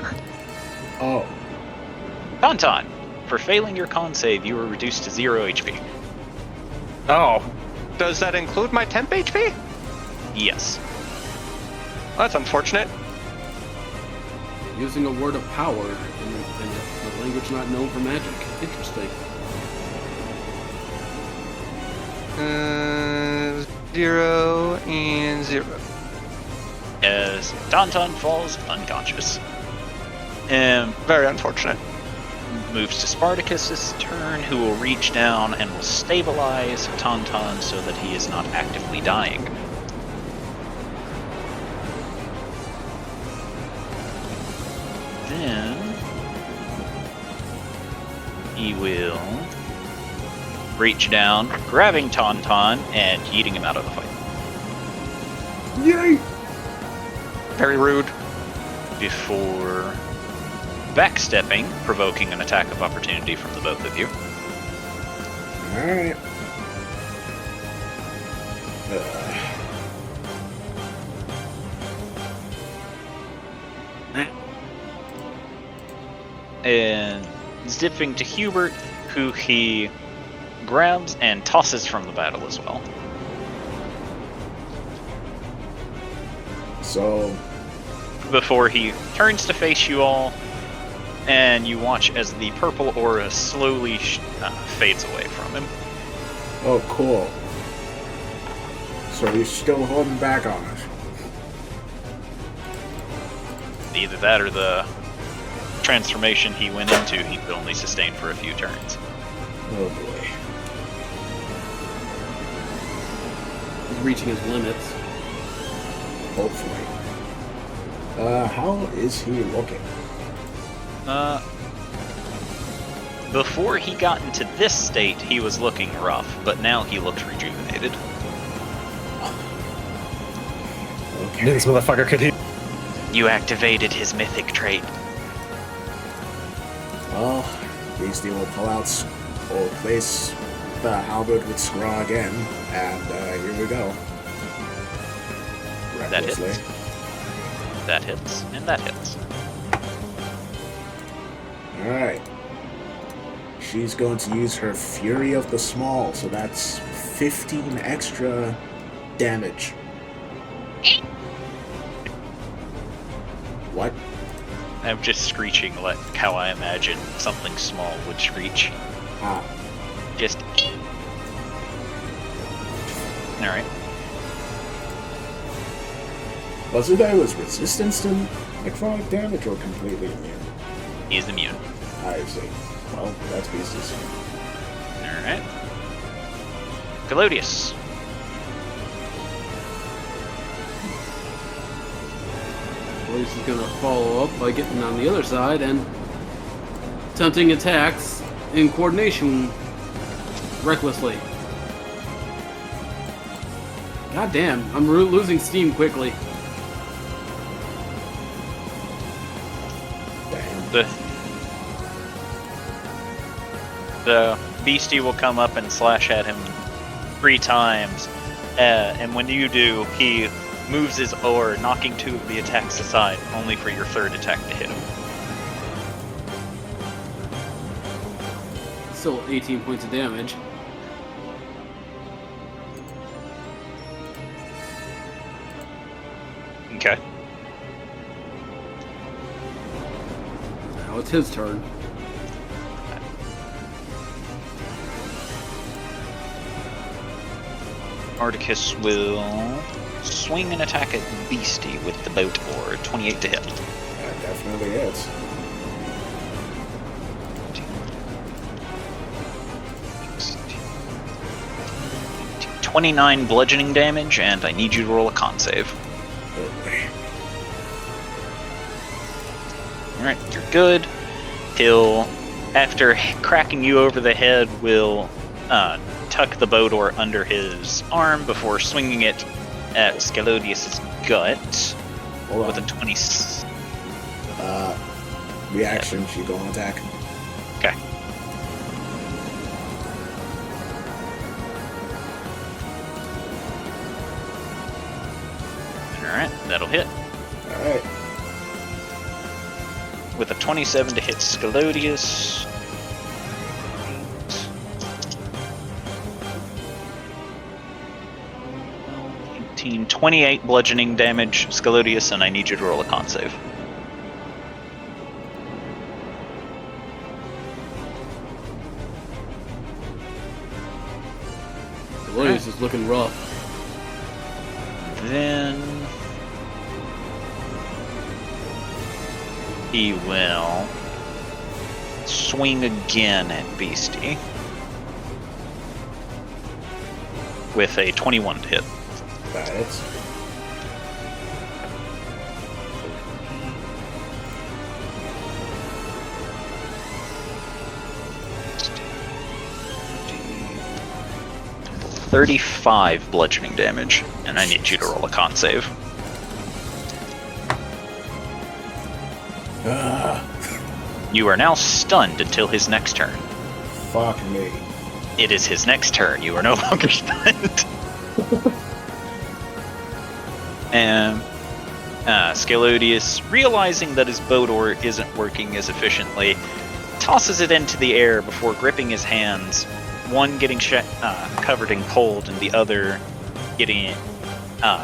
Oh. Tauntaun, for failing your con save, you were reduced to 0 HP. Oh, Does that include my temp HP? Yes. Well, that's unfortunate. Using a word of power in a language not known for magic. Interesting. 0 and 0. As Tauntaun falls unconscious. Very unfortunate. Moves to Spartacus's turn, who will reach down and will stabilize Tauntaun so that he is not actively dying. Then he will reach down, grabbing Tauntaun and yeeting him out of the fight. Yay! Very rude. Before backstepping, provoking an attack of opportunity from the both of you. Alright. And zipping to Hubert, who he grabs and tosses from the battle as well. So, Before he turns to face you all, and you watch as the purple aura slowly fades away from him. oh cool. So he's still holding back on us. Either that or the transformation he went into, he could only sustain for a few turns. Oh boy. He's reaching his limits. Hopefully. How is he looking? Before he got into this state, he was looking rough, but now he looks rejuvenated. Okay. this motherfucker could hit. You activated his mythic trait. Well, Beastie will pull out or place the halberd with Scraw again, and here we go. That hits. Recklessly. That hits, and that hits. Alright. She's going to use her Fury of the Small, so that's 15 extra damage. What? I'm just screeching like how I imagine something small would screech. Ah. Just. Alright. Was it that was resistance to necrotic damage or completely immune? He's immune. I see. Well, that's pieces. Alright. Galodius. Galodius is gonna follow up by getting on the other side and attempting attacks in coordination recklessly. God damn, I'm losing steam quickly. Damn. The beastie will come up and slash at him 3 times, and when you do, he moves his oar, knocking 2 of the attacks aside, only for your 3rd attack to hit him. Still 18 points of damage. Okay. Now it's his turn. Spartacus will swing and attack at Beastie with the boat oar. 28 to hit. That definitely hits. – 29 bludgeoning damage, and I need you to roll a con save. Alright, you're good. He'll, after cracking you over the head, will tuck the boat oar under his arm before swinging it at Scalodius' gut Hold with a on. 20. Reaction, she go on attack. Okay. Alright, that'll hit. Alright. With a 27 to hit Scalodius. 28 bludgeoning damage, Scalodius, and I need you to roll a con save. Galodius is looking rough. Then he will swing again at Beastie with a 21 to hit. That hits. $35 bludgeoning damage, and I need you to roll a con save. You are now stunned until his next turn. Fuck me. It is his next turn. You are no longer stunned. And Scalodius, realizing that his boat oar isn't working as efficiently, tosses it into the air before gripping his hands, one getting covered in cold and the other getting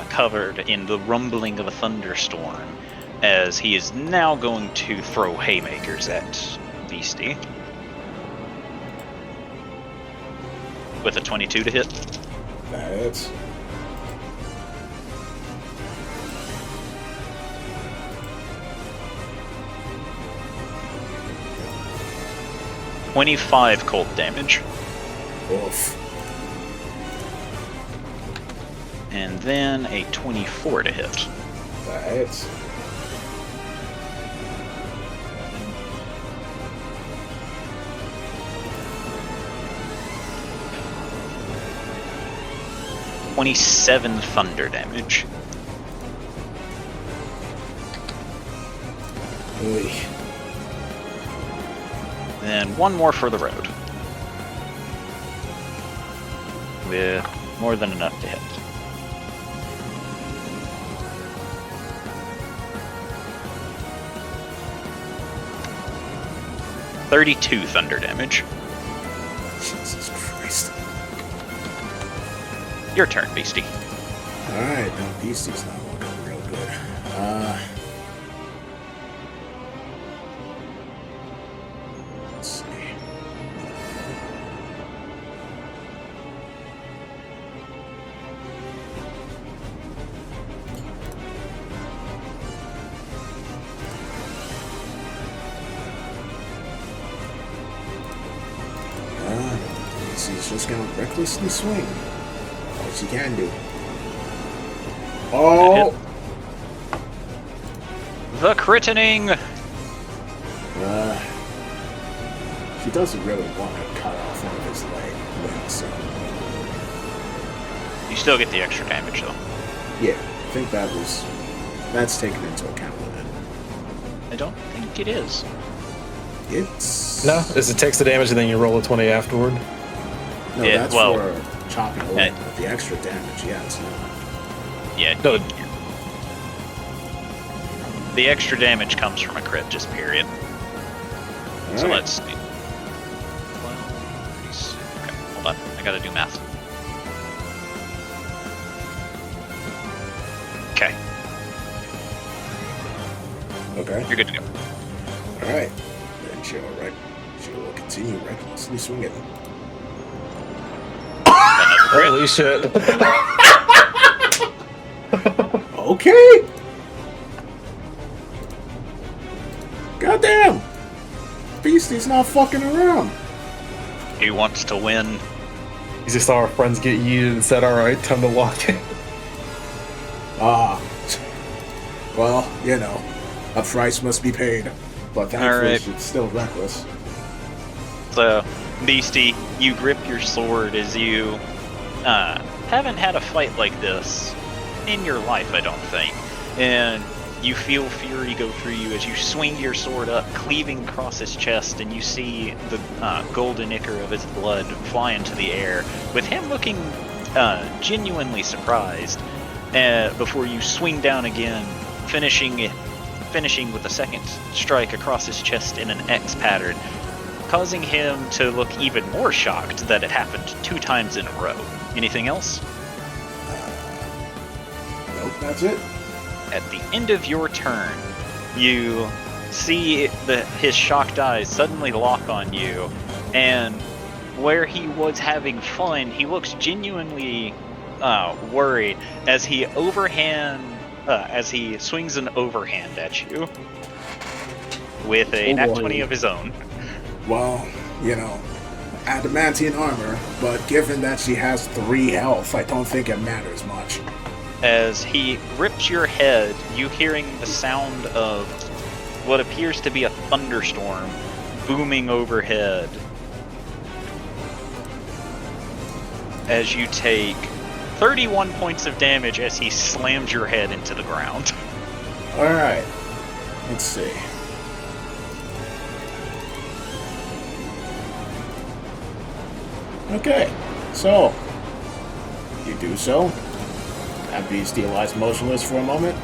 covered in the rumbling of a thunderstorm, as he is now going to throw haymakers at Beastie. With a 22 to hit. That hits. $25 cold damage. Oof. And then a 24 to hit. That hits. $27 thunder damage. Oy. Then one more for the road. With more than enough to hit. $32 thunder damage. Jesus Christ. Your turn, Beastie. Alright, now Beastie's not looking real good. Let's see. He's just gonna recklessly swing. Which he can do. Oh! The crittening! She doesn't really want to cut off one of his limbs, so... You still get the extra damage, though. Yeah, I think that's taken into account with it. I don't think it is. It's... No, it takes the damage and then you roll a 20 afterward. No, Yeah, that's well, for chopping away. But the extra damage, yeah, it's not. Yeah, No. the extra damage comes from a crit, just period. So Alright. let's see. Okay, hold on. I gotta do math. Okay, Okay. you're good to go. Alright. Then she will continue recklessly swinging. Another crit. Holy shit. Okay! Goddamn! Beastie's not fucking around. He wants to win. He just saw our friends get yeeted and said, alright, time to walk in. Well, you know, a price must be paid. But that Alright. fish is still reckless. So, Beastie, you grip your sword as you haven't had a fight like this in your life, I don't think. And you feel fury go through you as you swing your sword up, cleaving across his chest, and you see the golden ichor of his blood fly into the air, with him looking genuinely surprised, before you swing down again, finishing with a second strike across his chest in an X pattern, causing him to look even more shocked that it happened 2 times in a row. Anything else? Nope, that's it. At the end of your turn, you see his shocked eyes suddenly lock on you, and where he was having fun, he looks genuinely worried as he swings an overhand at you with a nat 20 of his own. Well, you know, adamantine armor, but given that she has 3 health, I don't think it matters much. As he rips your head, you hearing the sound of what appears to be a thunderstorm booming overhead. As you take 31 points of damage as he slams your head into the ground. Alright, let's see. Okay, so, you do so. That beastie lies motionless for a moment,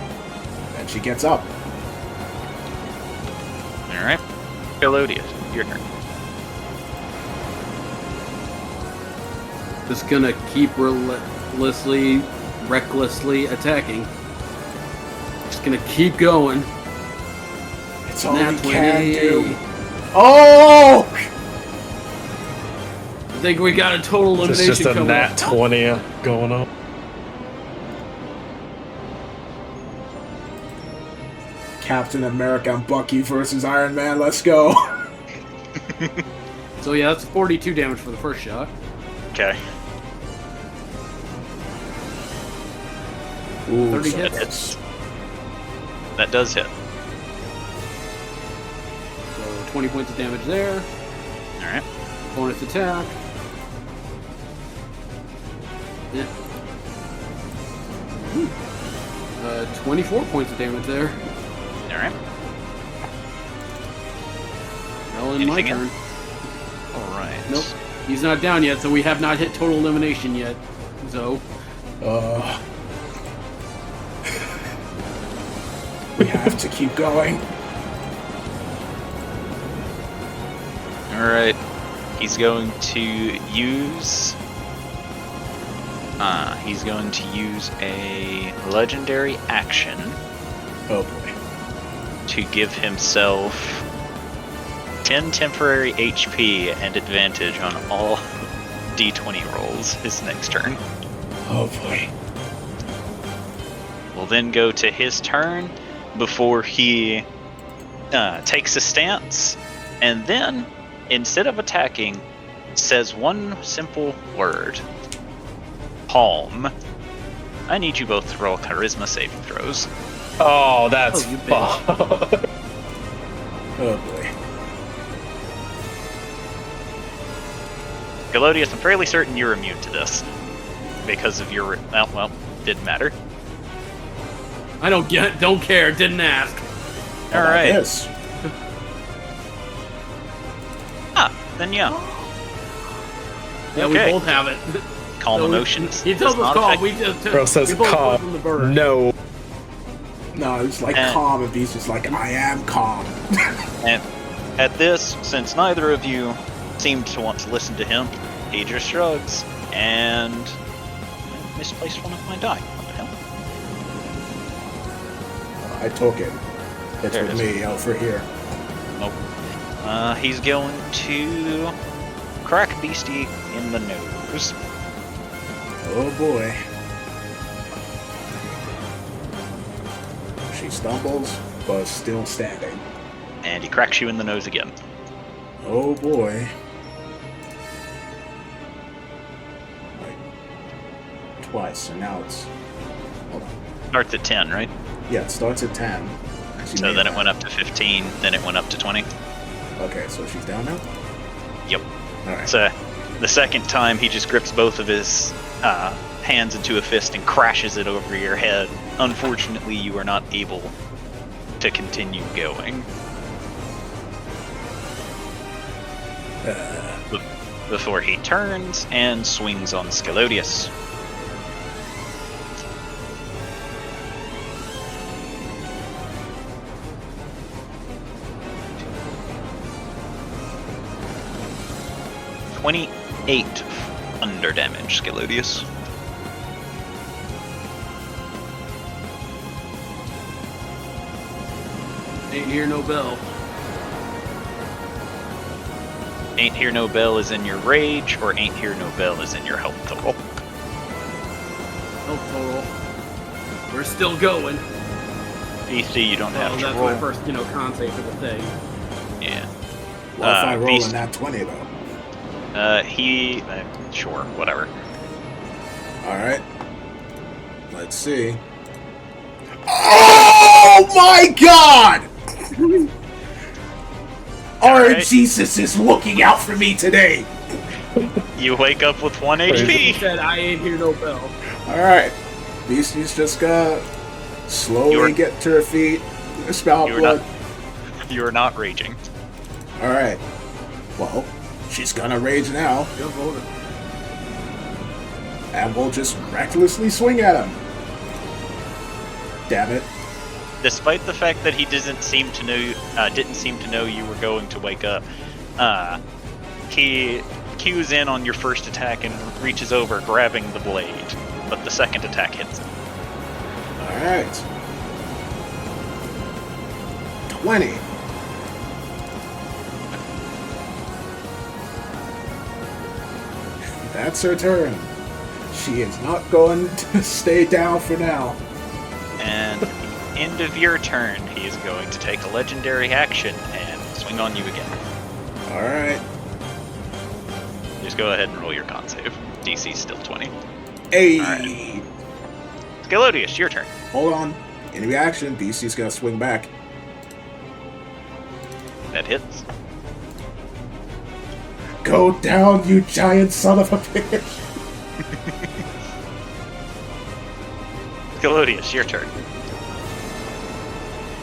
then she gets up. Alright. Elodius, your turn. Just gonna keep recklessly attacking. Just gonna keep going. It's all Nat we can 20. do. Oh! I think we got a total It's elimination just a coming nat up. 20 going on. Captain America and Bucky versus Iron Man, let's go. So yeah, that's 42 damage for the first shot. Okay. Ooh, 30 so hits. that's- That does hit. So 20 points of damage there. Alright. Bonus attack. Yeah. 24 points of damage there. Alright. Now in my Anything turn. Alright. Nope. He's not down yet, so we have not hit total elimination yet. So we have to keep going. Alright. He's going to use... he's going to use a legendary action Oh boy. to give himself 10 temporary HP and advantage on all d20 rolls his next turn. Oh boy. We'll then go to his turn before he takes a stance, and then, instead of attacking, says one simple word. Palm. I need you both to roll charisma saving throws. Oh, that's Oh, you bitch. fun. Oh boy. Galodius, I'm fairly certain you're immune to this. Because of your... Well, didn't matter. I don't care, didn't ask. How about Alright. this? Then yeah. Yeah, Okay. we both have it. Calm So emotions. He tells does us not calm. affect- We just Bro says we both calm. went from the bird. No. No, it's like And- calm, and Beast is like, I am calm. And at this, since neither of you seemed to want to listen to him, he just shrugs and misplaced one of my die. What the hell? I took it. It's There it with is. me over here. Nope. He's going to crack Beastie in the nose. Oh boy. She stumbles, but still standing. And he cracks you in the nose again. Oh boy. Like, twice, so now it's... Hold on. Starts at 10, right? Yeah, it starts at 10. She So made then it that. went up to 15, then it went up to 20. Okay, so she's down now? Yep. Alright. So the second time he just grips both of his hands into a fist and crashes it over your head. Unfortunately, you are not able to continue going. Before he turns and swings on Scalodius. .28 under damage, Scalodius. Ain't hear no bell. Ain't Hear No Bell is in your rage, or Ain't Hear No Bell is in your health total. Health total. We're still going. DC, you don't have Well, to that's roll. my first, con save for the thing. Yeah. Well, if I roll Beast- in that 20, though. Sure, whatever. Alright. Let's see. Oh my god! Our Alright. Jesus is looking out for me today! You wake up with 1 He HP. said, I ain't hear no bell. Alright. Beastie's just gonna slowly You're- get to her feet, spout You're blood. You are not raging. Alright. Well, she's gonna rage now, Good voter. and we'll just recklessly swing at him. Damn it. Despite the fact that he didn't seem to know you were going to wake up, he cues in on your first attack and reaches over, grabbing the blade. But the second attack hits him. Alright. 20. That's her turn. She is not going to stay down for now. And at the end of your turn, he is going to take a legendary action and swing on you again. Alright. Just go ahead and roll your con save. DC's still 20. Hey! Alright. Scalodius, your turn. Hold on. In reaction, DC's gonna swing back. That hits. Go down, you giant son of a bitch! Scalodius, your turn.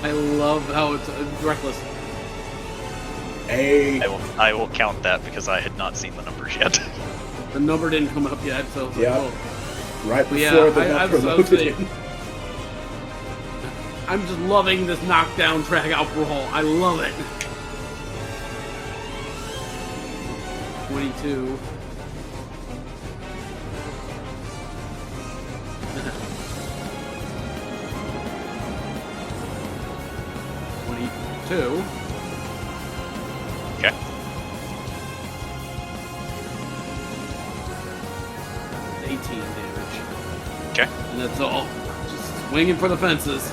I love how it's reckless. Hey! I will count that because I had not seen the numbers yet. The number didn't come up yet, so it's like, Yeah. oh. Right But before yeah, the I number was loaded saying- in. I'm just loving this knockdown track out brawl. I love it. 22. Two. Okay. 18 damage. Okay. And that's all. Just swinging for the fences.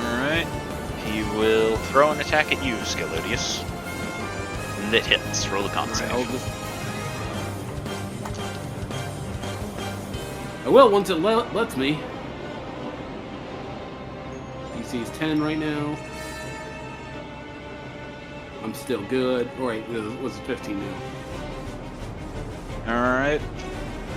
Alright. He will throw an attack at you, Scalodius. And it hits. Roll a con Alright, save. I'll just I will once it lets me. DC's 10 right now. I'm still good. All right, it was 15 now. Alright.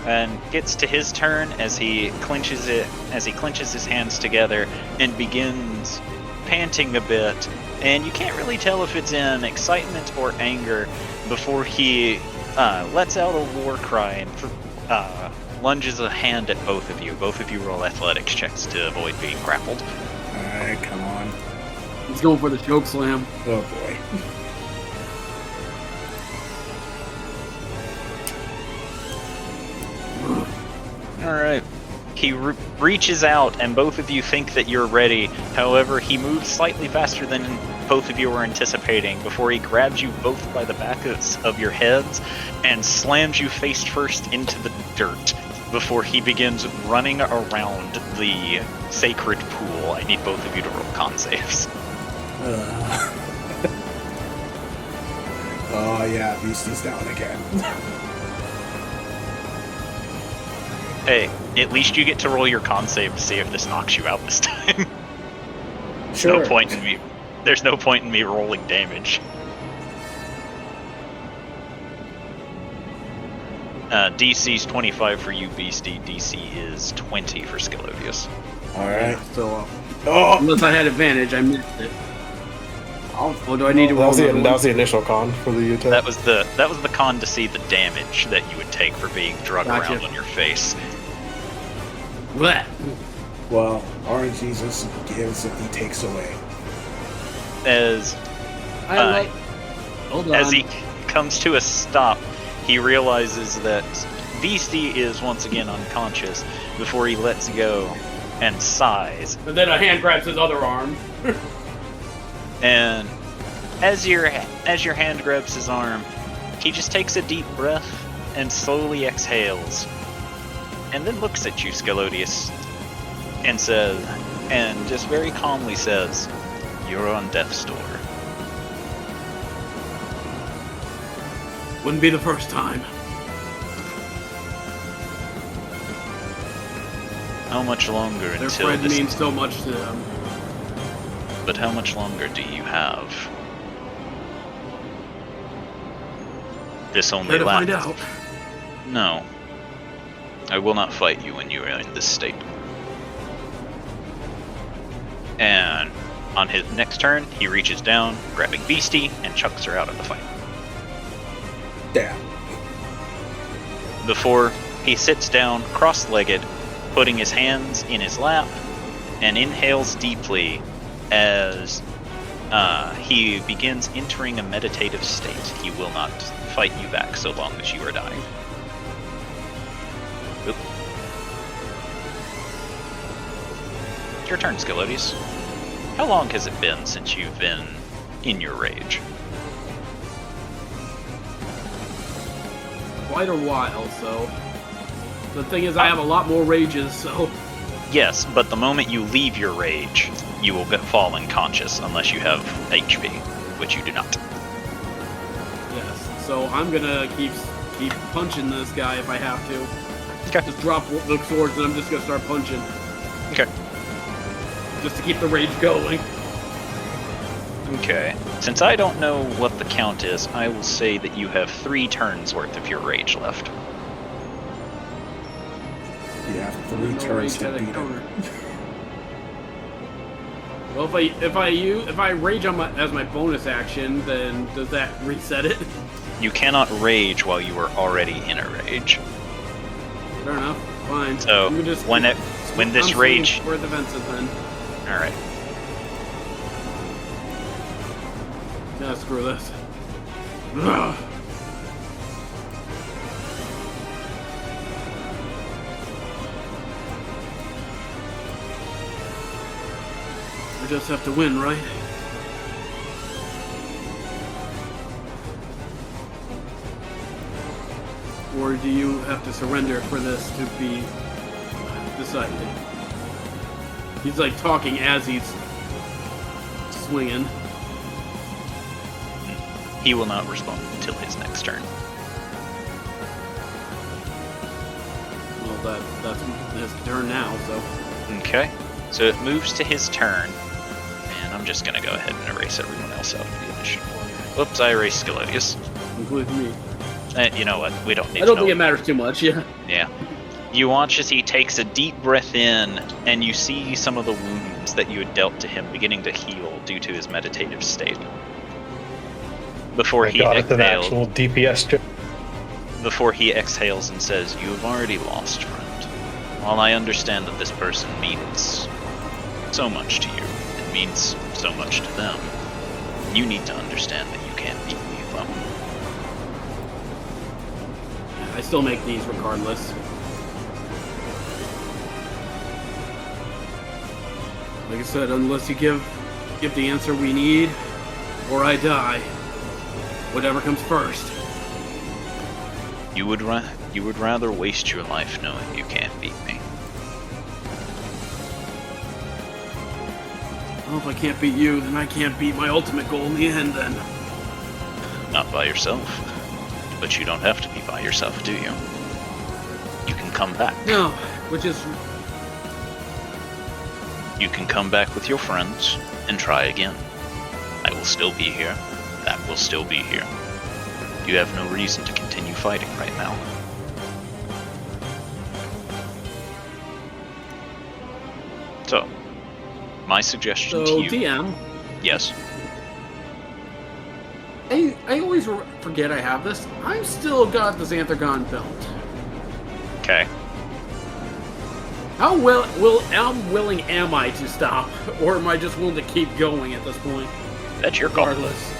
And gets to his turn as he clenches his hands together and begins panting a bit. And you can't really tell if it's in excitement or anger before he lets out a war cry and lunges a hand at both of you. Both of you roll athletics checks to avoid being grappled. Alright, come on. He's going for the choke slam. Oh boy. Alright. He reaches out, and both of you think that you're ready. However, he moves slightly faster than both of you were anticipating before he grabs you both by the back of your heads and slams you face first into the dirt before he begins running around the sacred pool. I need both of you to roll con saves. Oh yeah, Beastie's down again. Hey, at least you get to roll your con save to see if this knocks you out this time. Sure. There's no point in me rolling damage. DC's 25 for you, Beastie. DC is 20 for Scalodius. Alright. So, Oh! unless I had advantage, I missed it. Oh, do I need to That roll was, another that one? was the initial con for the attack. That was the con to see the damage that you would take for being drug Gotcha. around on your face. Blech. Well, Orange Jesus gives and he takes away. As Hold on. As he comes to a stop, he realizes that Beastie is once again unconscious before he lets go and sighs. And then a hand grabs his other arm. And as your hand grabs his arm, he just takes a deep breath and slowly exhales. And then looks at you, Scalodius, and just very calmly says, "You're on death's door." Wouldn't be the first time. How much longer Their until friend this? means so much to them. But how much longer do you have? This only Better lasts. find out. No. I will not fight you when you are in this state. And on his next turn, he reaches down, grabbing Beastie, and chucks her out of the fight. Damn. Before he sits down, cross-legged, putting his hands in his lap, and inhales deeply as he begins entering a meditative state. He will not fight you back so long as you are dying. Oop. Your turn, Scalodius. How long has it been since you've been in your rage? Quite a while, so. The thing is, I have a lot more rages, so. Yes, but the moment you leave your rage, you will fall unconscious unless you have HP, which you do not. Yes. So I'm gonna keep punching this guy if I have to. Okay. Just drop the swords and I'm just gonna start punching. Okay. Just to keep the rage going. Okay. Since I don't know what the count is, I will say that you have 3 turns worth of your rage left. You have 3 No turns rage to had a beat counter. him. Well, if I rage on as my bonus action, then does that reset it? You cannot rage while you are already in a rage. Fair enough. Fine. So, I'm just- when this I'm rage... swinging for defensive then. Alright. Yeah, screw this. Ugh. I just have to win, right? Or do you have to surrender for this to be decided? He's like talking as he's swinging. He will not respond until his next turn. Well, that's his turn now. So Okay. So it moves to his turn, and I'm just gonna go ahead and erase everyone else out of the initiative. Whoops, I erased Scalodius. including me. You know what? We don't need I don't to think know. it matters too much. Yeah. Yeah. You watch as he takes a deep breath in, and you see some of the wounds that you had dealt to him beginning to heal due to his meditative state. Before Thank he God it's an exhales, actual DPS check. before he exhales and says, "You have already lost, friend. While I understand that this person means so much to you, and means so much to them, you need to understand that you can't beat me alone." I still make these regardless. Like I said, unless you give the answer we need, or I die. Whatever comes first. You would rather waste your life knowing you can't beat me. Well, if I can't beat you, then I can't beat my ultimate goal in the end, then. Not by yourself. But you don't have to be by yourself, do you? You can come back. No, which is... You can come back with your friends and try again. I will still be here. That will still be here. You have no reason to continue fighting right now. So, my suggestion to So, you... DM, Yes. I always forget I have this. I'm still got the Xanthragon belt. Okay. How willing am I to stop? Or am I just willing to keep going at this point? That's your call. Regardless.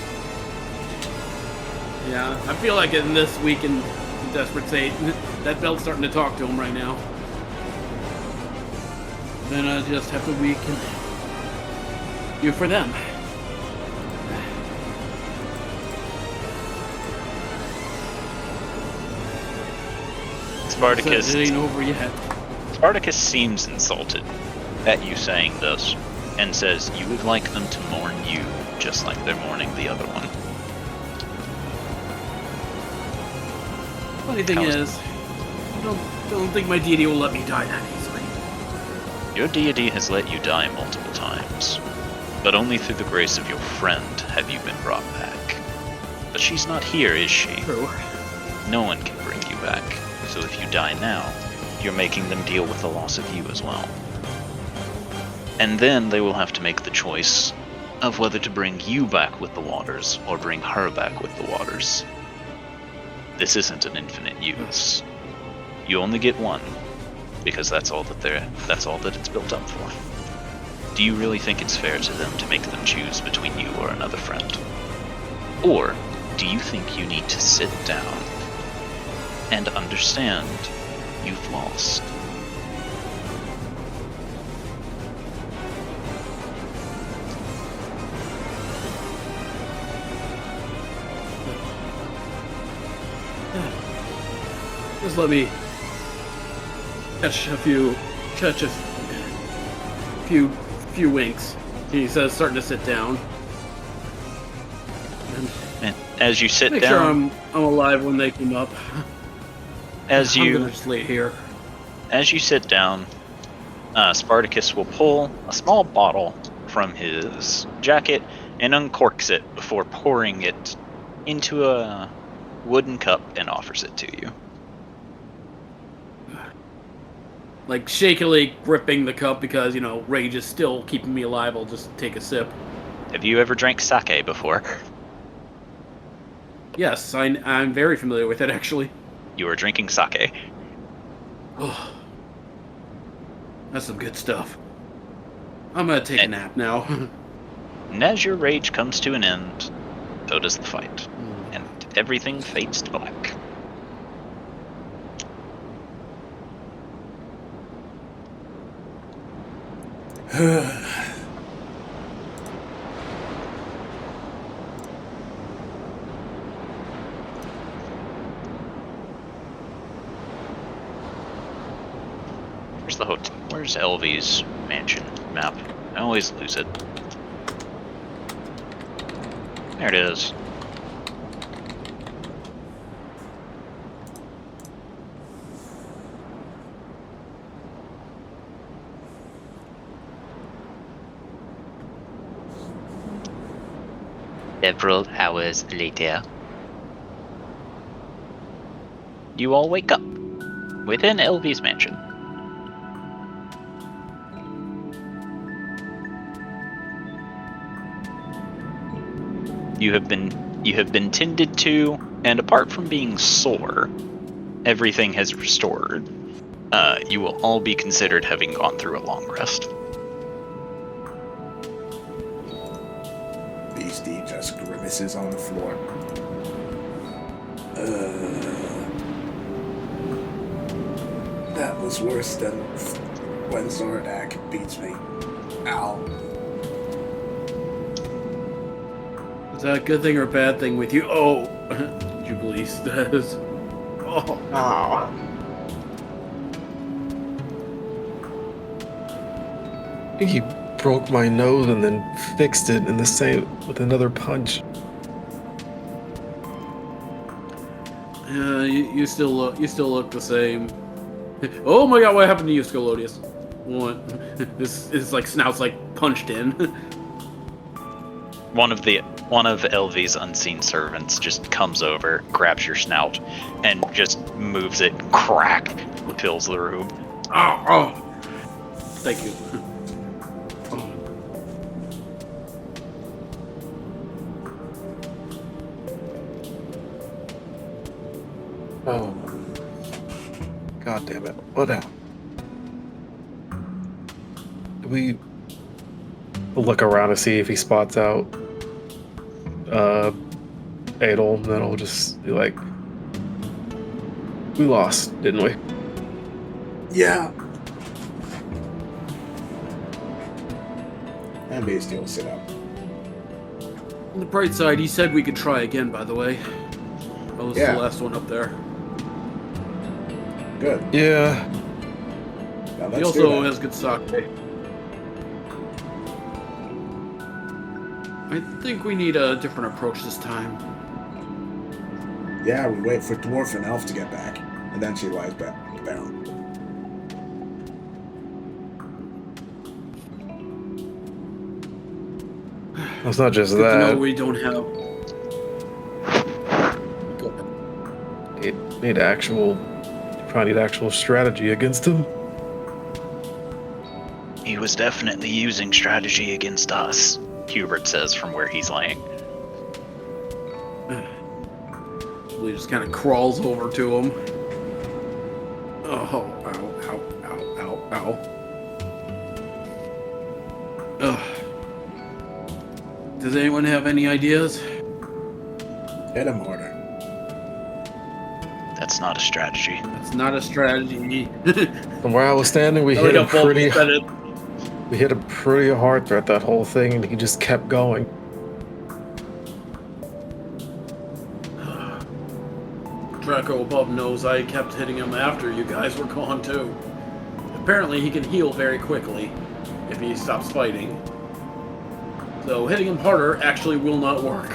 Yeah, I feel like in this week in Desperate State, that belt's starting to talk to him right now. Then I just have to weaken you for them. Spartacus... It ain't over yet. Spartacus seems insulted at you saying this, and says you would like them to mourn you just like they're mourning the other one. Funny thing How's- is, I don't think my deity will let me die that easily. Your deity has let you die multiple times, but only through the grace of your friend have you been brought back. But she's not here, is she? True. No one can bring you back, so if you die now, you're making them deal with the loss of you as well. And then they will have to make the choice of whether to bring you back with the waters or bring her back with the waters. This isn't an infinite use. You only get one, because that's all that it's built up for. Do you really think it's fair to them to make them choose between you or another friend? Or do you think you need to sit down and understand you've lost? Just let me catch a few winks. He says, starting to sit down. And as you sit Make sure down, I'm alive when they come up. I'm gonna just lay here. As you sit down, Spartacus will pull a small bottle from his jacket and uncorks it before pouring it into a wooden cup and offers it to you. Like shakily gripping the cup because, rage is still keeping me alive. I'll just take a sip. Have you ever drank sake before? Yes, I'm very familiar with it, actually. You are drinking sake. Oh, that's some good stuff. I'm gonna take a nap now. And as your rage comes to an end, so does the fight. And everything fades to black. Where's the hotel? Where's Elvie's mansion map? I always lose it. There it is. Several hours later. You all wake up within LV's mansion. You have been tended to, and apart from being sore, everything has restored. You will all be considered having gone through a long rest. Beastie just grimaces on the floor. That was worse than when Zordak beats me. Ow. Is that a good thing or a bad thing with you? Oh, Jubilee says. Oh. Ah. I think he broke my nose and then fixed it in the same with another punch. Yeah, you still look the same. Oh my god, what happened to you, Scolodius? What? This like snout's like punched in. One of LV's unseen servants just comes over, grabs your snout, and just moves it. Crack! Fills the room. Oh. Thank you. Oh. God damn it. What now? We look around to see if he spots out Adel, and then I'll just be like, we lost, didn't we? Yeah. And Beastie will sit up. On the bright side, he said we could try again, by the way. I was Yeah. the last one up there. Good. Yeah. Now He let's do also that. has good sake. I think we need a different approach this time. Yeah, we wait for Dwarf and Elf to get back, and then she lies back down. It's not just Good to know that. we don't have. Go ahead. Probably need actual strategy against him. He was definitely using strategy against us, Hubert says from where he's laying. He just kind of crawls over to him. Oh, ow, ow, ow, ow, ow. Ugh. Does anyone have any ideas? Hit him harder. That's not a strategy. It's not a strategy. From where I was standing, we hit him pretty hard throughout that whole thing, and he just kept going. Draco above knows I kept hitting him after you guys were gone too. Apparently he can heal very quickly if he stops fighting. So hitting him harder actually will not work.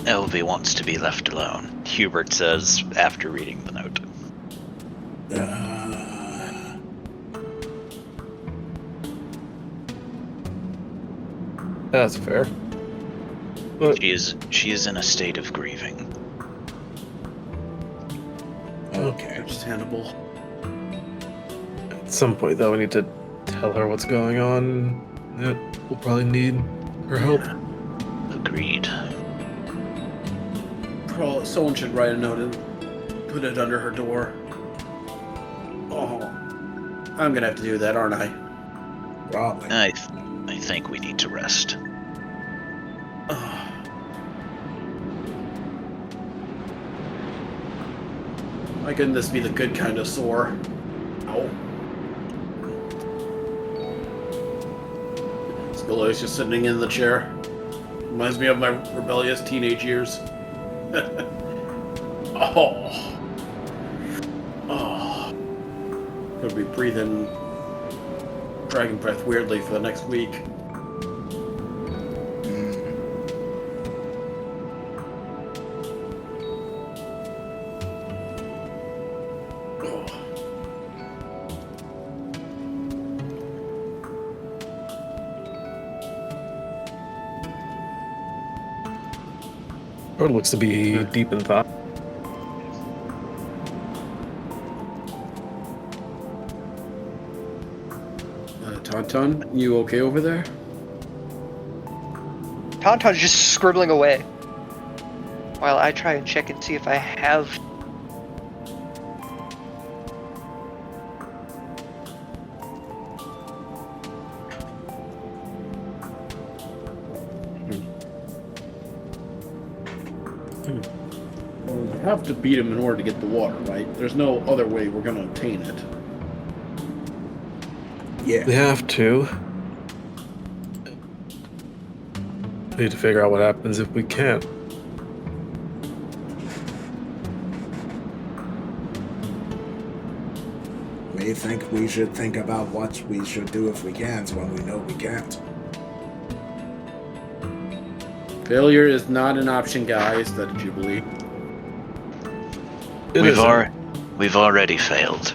LV wants to be left alone, Hubert says after reading the note. That's fair. But She is in a state of grieving. Okay. Understandable. at some point, though, we need to tell her what's going on. We'll probably need her help. Agreed. Someone should write a note and put it under her door. Oh, I'm gonna have to do that, aren't I? Probably. I think we need to rest. Why couldn't this be the good kind of sore? Ow. Scolio's just sitting in the chair. Reminds me of my rebellious teenage years. Oh. Gonna be breathing dragon breath weirdly for the next week. Or looks to be deep in thought. Tauntaun, you okay over there? Tauntaun's just scribbling away. While I try and check and see if I have... Well, we have to beat him in order to get the water, right? There's no other way we're gonna obtain it. Yeah. We have to. We need to figure out what happens if we can't. We think we should think about what we should do if we can't when we know we can't. Failure is not an option, guys. That did you believe? It isn't. We've already failed.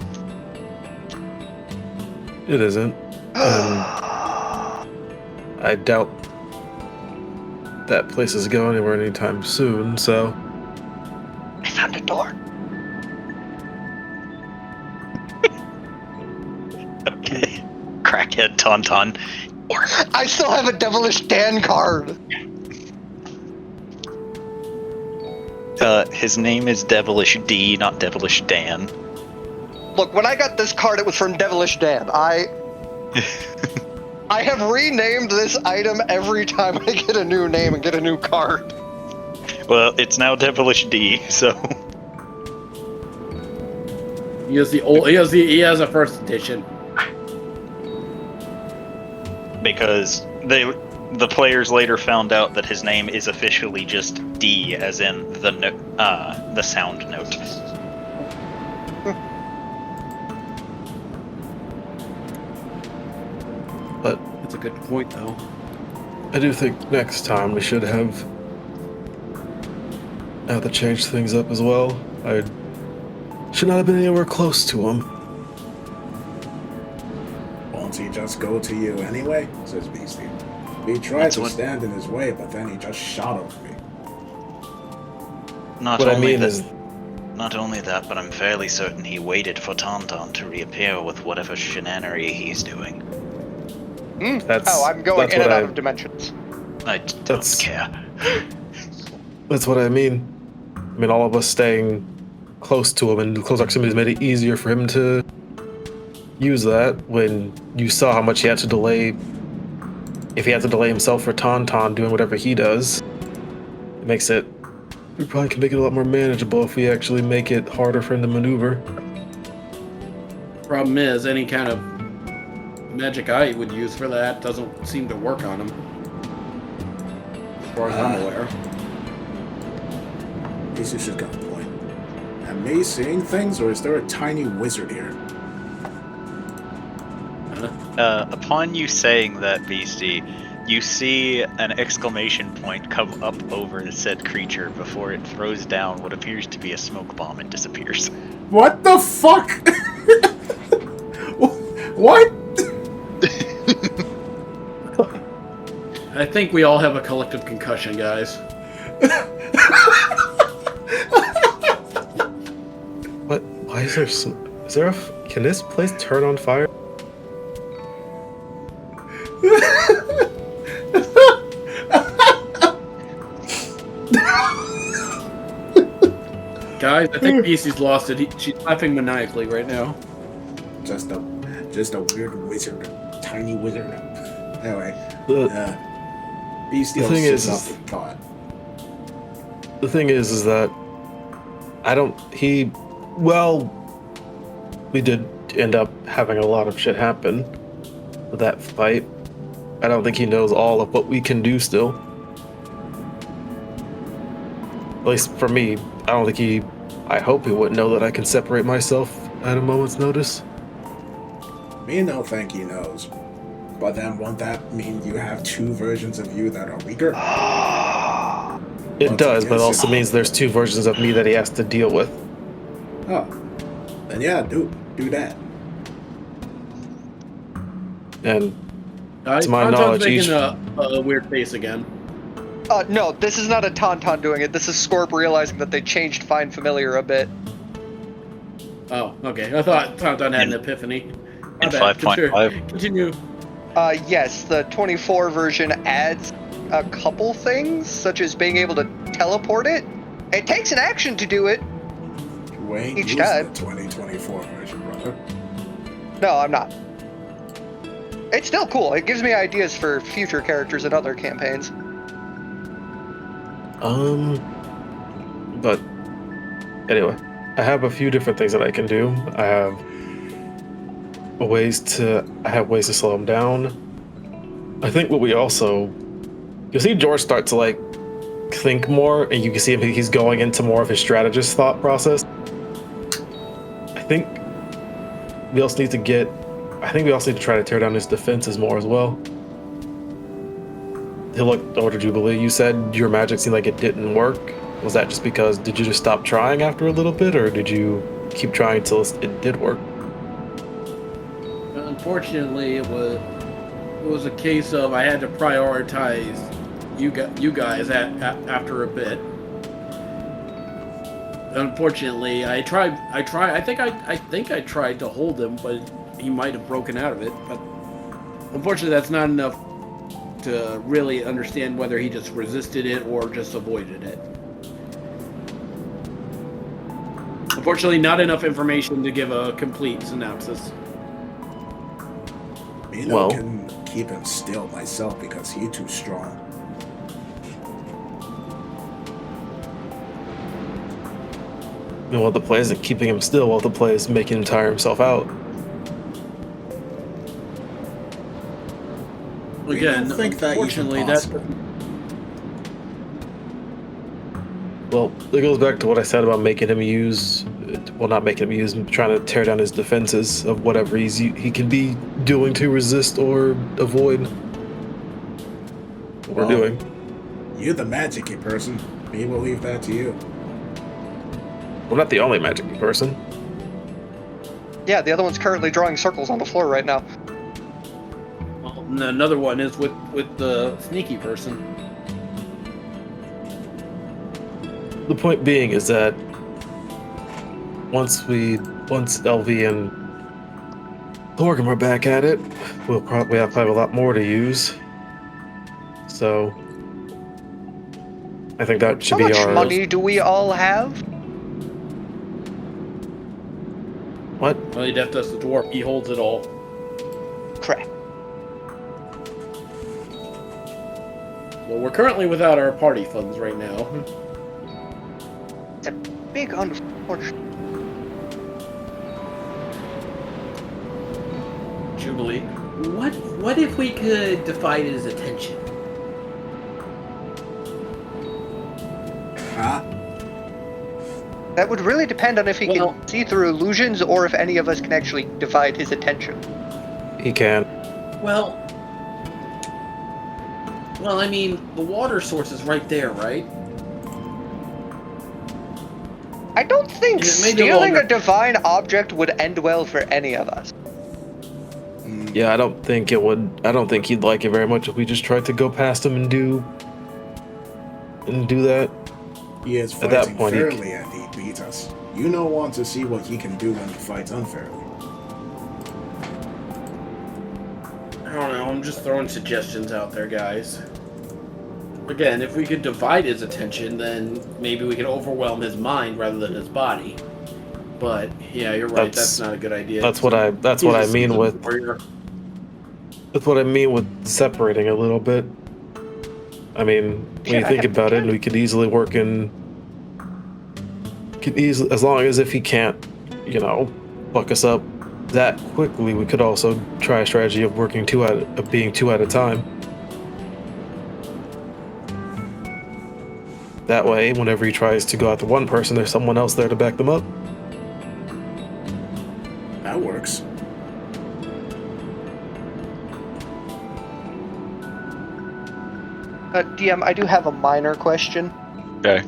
It isn't. I doubt that place is going anywhere anytime soon, so... I found a door. Okay. Crackhead Tauntaun. I still have a Devilish Dan card. His name is Devilish D, not Devilish Dan. Look, when I got this card, it was from Devilish Dan. I have renamed this item every time I get a new name and get a new card. Well, it's now Devilish D, so... He has the old. He has a first edition. Because the players later found out that his name is officially just D, as in the sound note. But That's a good point, though. I do think next time we should have to change things up as well. I should not have been anywhere close to him. Won't he just go to you anyway? Says Beastie. We tried to stand in his way, but then he just shot over me. Not What I only mean that, is, not only that, but I'm fairly certain he waited for Tauntaun to reappear with whatever shenanery he's doing. that's I'm going that's in what and out I- of dimensions. I don't That's- care. That's what I mean. I mean, all of us staying close to him and close proximity has made it easier for him to use that. When you saw how much he had to delay, if he had to delay himself for Tauntaun doing whatever he does, it makes it. We probably can make it a lot more manageable if we actually make it harder for him to maneuver. Problem is, any kind of magic I would use for that doesn't seem to work on him. As far as I'm aware. Beastie should got a point. Am I seeing things, or is there a tiny wizard here? Upon you saying that, Beastie, you see an exclamation point come up over the said creature before it throws down what appears to be a smoke bomb and disappears. What the fuck? What? I think we all have a collective concussion, guys. What? Why is there? Is there a? Can this place turn on fire? Guys, I think Beastie's lost it. She's laughing maniacally right now. Just a weird wizard, tiny wizard. Anyway, Beastie The thing is- off the thought. The thing is that I don't. We did end up having a lot of shit happen with that fight. I don't think he knows all of what we can do still. At least for me, I don't think he. I hope he wouldn't know that I can separate myself at a moment's notice. Me no think he knows. But then won't that mean you have two versions of you that are weaker? It Well, does, but it yes, also it- means there's two versions of me that he has to deal with. Oh. Then yeah, do that. And to my Tauntaun's knowledge, making each- a weird face again. No, this is not a Tauntaun doing it. This is Scorp realizing that they changed Find Familiar a bit. Oh, okay. I thought Tauntaun had an epiphany. My In bad. 5.5. Continue. Yes, the 24 version adds a couple things, such as being able to teleport it. It takes an action to do it. You ain't Each used time. the 2024 version, brother. No, I'm not. It's still cool. It gives me ideas for future characters in other campaigns. But anyway, I have a few different things that I can do. I have ways to slow him down. I think what we also, you'll see George start to like think more, and you can see him, he's going into more of his strategist thought process. I think we also need to try to tear down his defenses more as well. Order Jubilee, you said your magic seemed like it didn't work. Was that just because, did you just stop trying after a little bit, or did you keep trying till it did work? Unfortunately, it was a case of I had to prioritize you guys after a bit. Unfortunately, I think I tried to hold him, but he might have broken out of it. But unfortunately, that's not enough to really understand whether he just resisted it or just avoided it. Unfortunately, not enough information to give a complete synopsis. Mino can keep him still myself because he's too strong. Well, the play isn't keeping him still, while the play is making him tire himself out. Again, I think that unfortunately, even that's possible. Well, it goes back to what I said about making him use, well, not making him use, trying to tear down his defenses of whatever he can be doing to resist or avoid what we're doing. You're the magic-y person. Me will leave that to you. I'm not the only magic person. Yeah, the other one's currently drawing circles on the floor right now. well, and another one is with the sneaky person. The point being is that once LV and Thorgrim are back at it, we'll probably have a lot more to use. So I think that should How be much our. money do we all have? What? Well, he left us the dwarf. He holds it all. Crap. Well, we're currently without our party funds right now. It's a big unfortunate. Jubilee. What if we could divide his attention? Huh? That would really depend on if he Well- can see through illusions or if any of us can actually divide his attention. He can. Well, I mean, the water source is right there, right? I don't think Yeah, maybe stealing longer. a divine object would end well for any of us. Yeah, I don't think it would. I don't think he'd like it very much if we just tried to go past him and do that. He is At that fighting point, fairly and he beats us. You don't want to see what he can do when he fights unfairly. I don't know. I'm just throwing suggestions out there, guys. Again, if we could divide his attention, then maybe we could overwhelm his mind rather than his body. But yeah, you're right. That's not a good idea. That's what I mean with. warrior. That's what I mean with separating a little bit. I mean, when you think about it, we could easily work in. As long as if he can't, fuck us up that quickly, we could also try a strategy of being two at a time. That way, whenever he tries to go after one person, there's someone else there to back them up. That works. DM, I do have a minor question. Okay.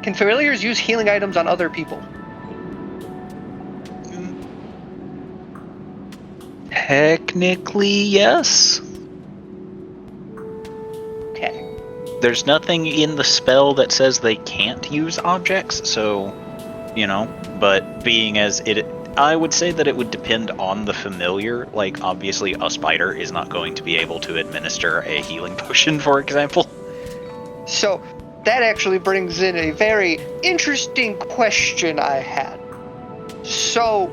Can familiars use healing items on other people? Technically, yes. Okay. there's nothing in the spell that says they can't use objects, so, but being as it, I would say that it would depend on the familiar. Like, obviously, a spider is not going to be able to administer a healing potion, for example. So, that actually brings in a very interesting question I had. So,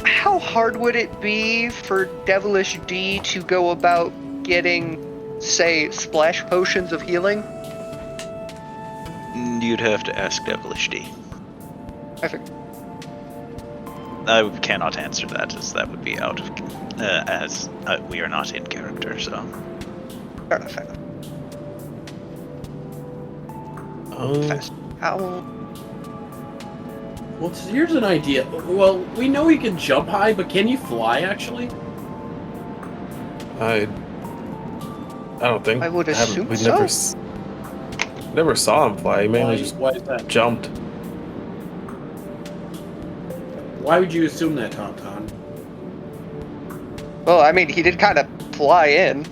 how hard would it be for Devilish D to go about getting, say, splash potions of healing? You'd have to ask Devilish D. I think. I cannot answer that, as that would be out of, as we are not in character, so. Fair enough, fair enough. Fast. How? Well, here's an idea. Well, we know he can jump high, but can you fly, actually? I don't think. I would assume we so. never saw him fly. He mainly just Why is that? jumped. Why would you assume that, Tauntaun? Well, I mean, he did kind of fly in.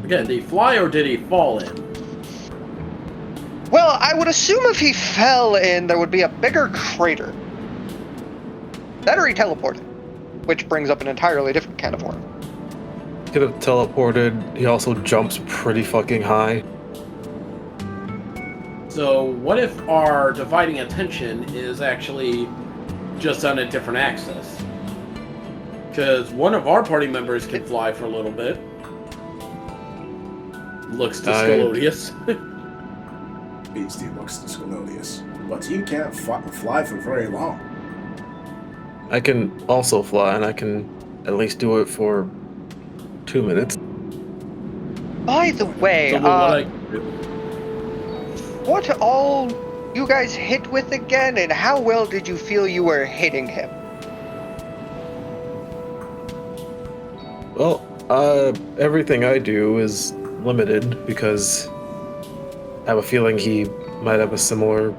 Again, did he fly or did he fall in? Well, I would assume if he fell in, there would be a bigger crater. That or he teleported. Which brings up an entirely different can of worms. Could have teleported. He also jumps pretty fucking high. So, what if our dividing attention is actually just on a different axis? Because one of our party members can fly for a little bit. Looks discolodious. Beastie looks discolodious. But he can't fly for very long. I can also fly, and I can at least do it for 2 minutes. By the way, So what all you guys hit with again, and how well did you feel you were hitting him? Well, everything I do is limited because I have a feeling he might have a similar.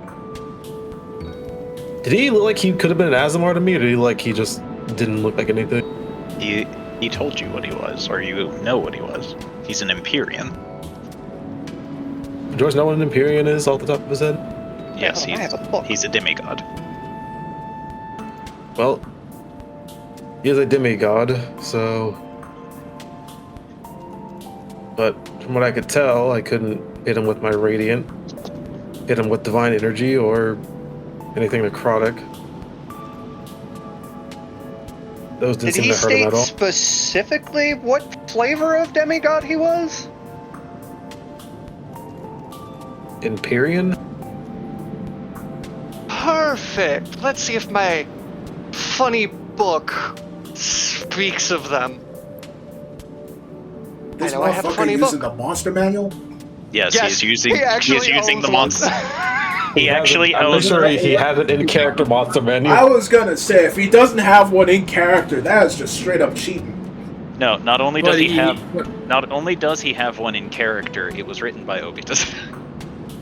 Did he look like he could have been an Azamar to me, or did he look like he just didn't look like anything? He told you what he was, or you know what he was. He's an Empyrean. George know what an Empyrean is off the top of his head? Yes, I have a book. he's a demigod. Well, he is a demigod, so. But from what I could tell, I couldn't hit him with my Radiant, hit him with Divine Energy, or anything necrotic. Those didn't Did he seem to hurt him state at all. specifically what flavor of demigod he was? Empyrean? Perfect. Let's see if my funny book speaks of them. This I know I have a motherfucker funny using book. the monster manual? Yes, Yes, he's using he actually the owns monster. He actually I'm owns. sure he has an in-character monster menu. I was gonna say, if he doesn't have one in character, that is just straight up cheating. No, not only does But he have one in character, it was written by Obitus.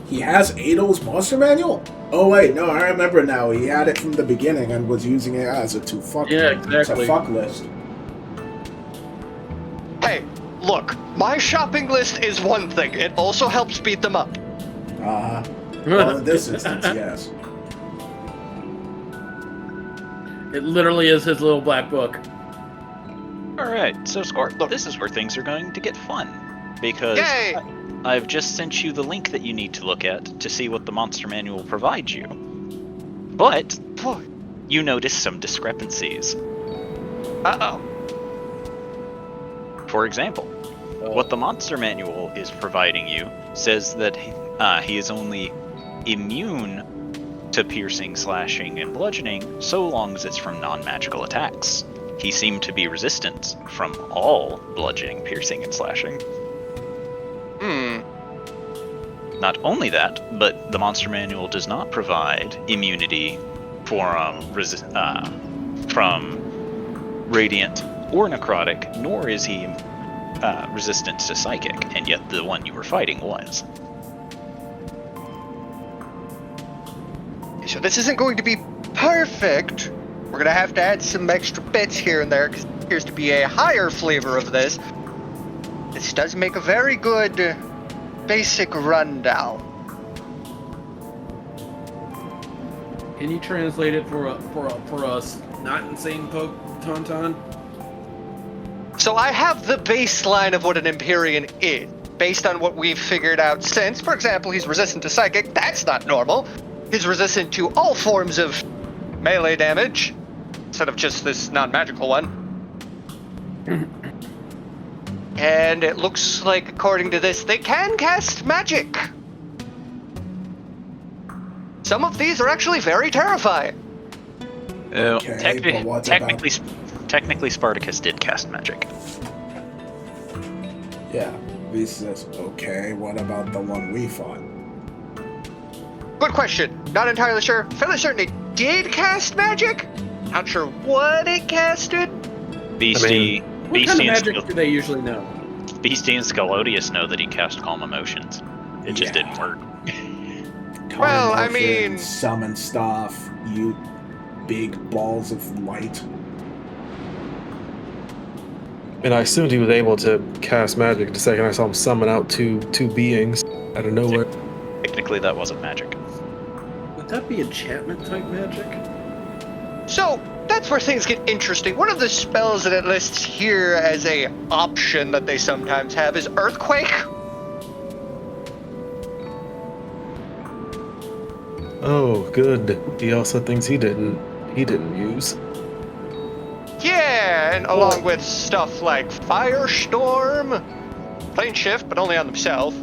He has Ado's monster manual? Oh wait, no, I remember now. He had it from the beginning and was using it as a to fuck list. Hey, look, my shopping list is one thing. It also helps beat them up. Well, in this instance, yes. It literally is his little black book. Alright, so Scorp, this is where things are going to get fun. Because Yay! I've just sent you the link that you need to look at to see what the monster manual provides you. But Boy. you notice some discrepancies. Uh-oh. For example, what the monster manual is providing you says that he is only immune to piercing, slashing, and bludgeoning so long as it's from non-magical attacks. He seemed to be resistant from all bludgeoning, piercing, and slashing. Not only that, but the monster manual does not provide immunity from radiant or necrotic, nor is he resistant to psychic, and yet the one you were fighting was. So this isn't going to be perfect. We're gonna have to add some extra bits here and there, 'cause appears to be a higher flavor of this. This does make a very good basic rundown. Can you translate it for us not insane folk, Tauntaun? So I have the baseline of what an Empyrean is, based on what we've figured out since. For example, he's resistant to psychic. That's not normal. He's resistant to all forms of melee damage, instead of just this non-magical one. And it looks like, according to this, they can cast magic. Some of these are actually very terrifying. Okay, but what Technically, Spartacus did cast magic. Yeah, he says, okay, what about the one we fought? Good question. Not entirely sure. Fairly certain it did cast magic. Not sure what it casted. Beastie, What kind of magic do they usually know? Beastie and Scalodius know that he cast Calm Emotions. It just didn't work. Well, I Emotion, mean- summon stuff, you big balls of light. And I assumed he was able to cast magic the second I saw him summon out two beings out of nowhere. Technically, that wasn't magic. Would that be enchantment type magic? So, that's where things get interesting. One of the spells that it lists here as a option that they sometimes have is Earthquake. Oh, good. He also thinks he didn't use. Yeah, and along with stuff like Firestorm, Plane Shift, but only on themselves.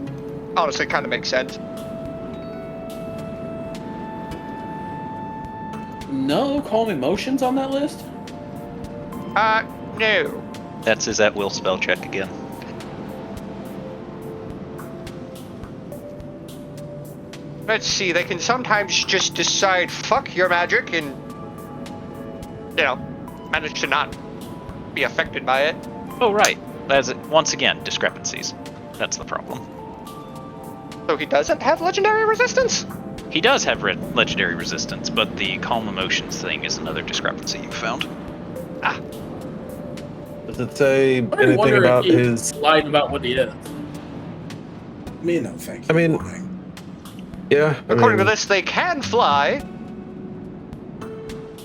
Honestly, kind of makes sense. No calm emotions on that list? No. That's his at-will spell check again. Let's see, they can sometimes just decide, fuck your magic, and, manage to not be affected by it. Oh, right. Once again, discrepancies. That's the problem. So he doesn't have legendary resistance? He does have legendary resistance, but the Calm Emotions thing is another discrepancy you found. Does it say I anything wonder about if he his? lied about what he is. Me, no, thank you. I mean- Fine. Yeah. According to this, they can fly.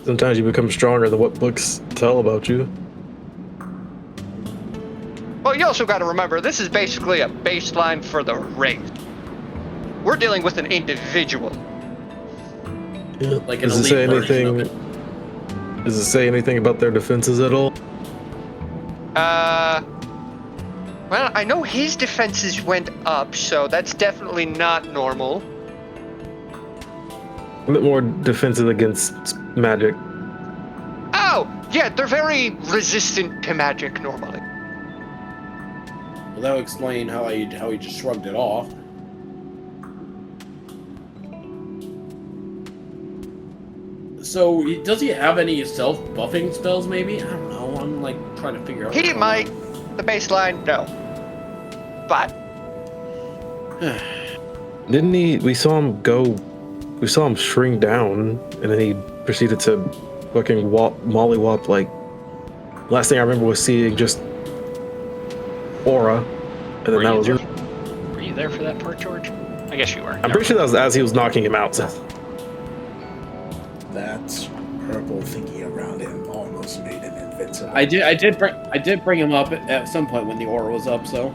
Sometimes you become stronger than what books tell about you. Well, you also got to remember, this is basically a baseline for the race. We're dealing with an individual. Like an Does it say elite version of anything? Does it say anything about their defenses at all? Well, I know his defenses went up, so that's definitely not normal. A bit more defensive against magic. Oh, yeah, they're very resistant to magic normally. Well, that would explain how he just shrugged it off. So, does he have any self-buffing spells, maybe? I don't know, I'm, trying to figure out He what's going might. on. The baseline, no. But, Didn't he? We saw him shrink down, and then he proceeded to fucking mollywop. Last thing I remember was seeing just aura, and then that was. Were you there for that part, George? I guess you were. I'm pretty sure that was as he was knocking him out. So. That purple thingy around him almost made him invincible. I did bring him up at some point when the aura was up, so.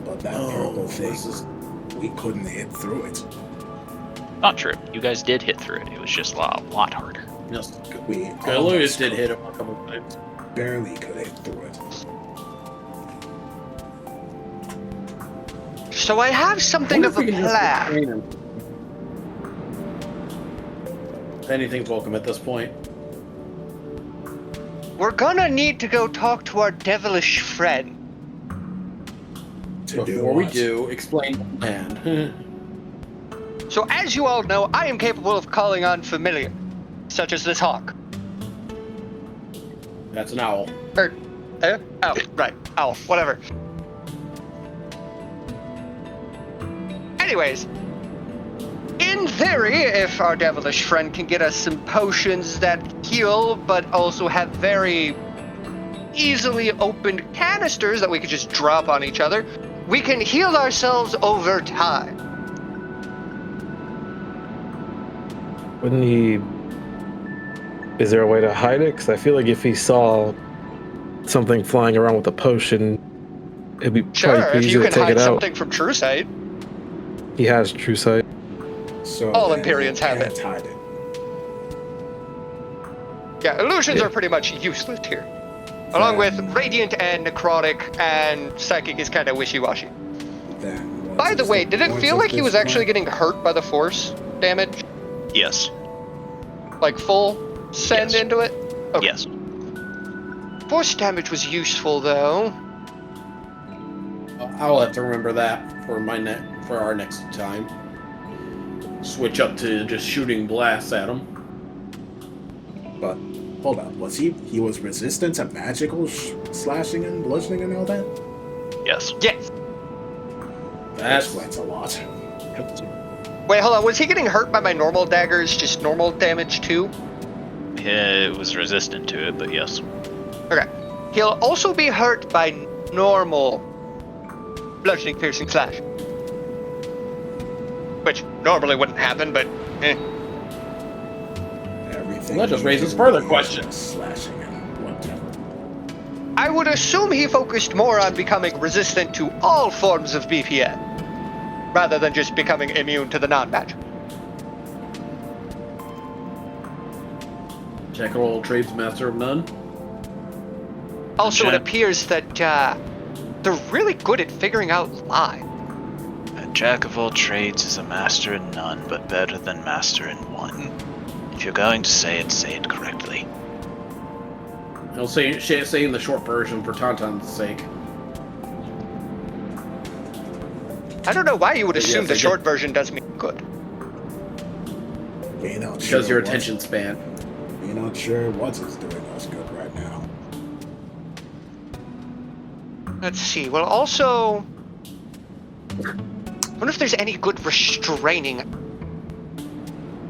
But that purple thing, we couldn't hit through it. Not true. You guys did hit through it. It was just a lot harder. Yes. We Louis almost did hit him a couple times. barely could hit through it. so I have something of a plan. Anything's welcome at this point. We're gonna need to go talk to our devilish friend. To do Before we what? do, explain the plan. So as you all know, I am capable of calling on familiar, such as this hawk. That's an owl. Oh, right, owl, whatever. Anyways, in theory, if our devilish friend can get us some potions that heal, but also have very easily opened canisters that we could just drop on each other, we can heal ourselves over time. Wouldn't he? Is there a way to hide it? Because I feel like if he saw something flying around with a potion, it'd be Sure, probably if easy you to can take hide it out. something from True Sight. He has true sight. So All then Empyreans you have can't it. hide it. Yeah, illusions Yeah. are pretty much useless here. Along with Radiant and Necrotic, and Psychic is kind of wishy-washy. Then what By the is way, did it point feel of like he this was actually plan? getting hurt by the Force damage? Yes. Like full send Yes. into it? Okay. Yes. Force damage was useful, though. I'll have to remember that for for our next time. Switch up to just shooting blasts at him. But hold on, was he was resistant to magical slashing and bludgeoning and all that? Yes. Yes. That That's explains a lot. Wait, hold on. Was he getting hurt by my normal daggers? Just normal damage too? It was resistant to it, but yes. Okay. He'll also be hurt by normal bludgeoning, piercing, slash. Which normally wouldn't happen, but Everything. Well, that just you raises do further is questions. Slashing and whatever. I would assume he focused more on becoming resistant to all forms of BPN, rather than just becoming immune to the non-magic. Jack of all trades, master of none. Also, it Jack- appears that they're really good at figuring out lie. A jack of all trades is a master in none, but better than master in one. If you're going to say it correctly. I'll say in the short version for Tauntaun's sake. I don't know why you would Yes, assume I the did. short version does me good. We're not Because sure your what- attention span. We're not sure what is doing us good right now. Let's see. Well, also, I wonder if there's any good restraining.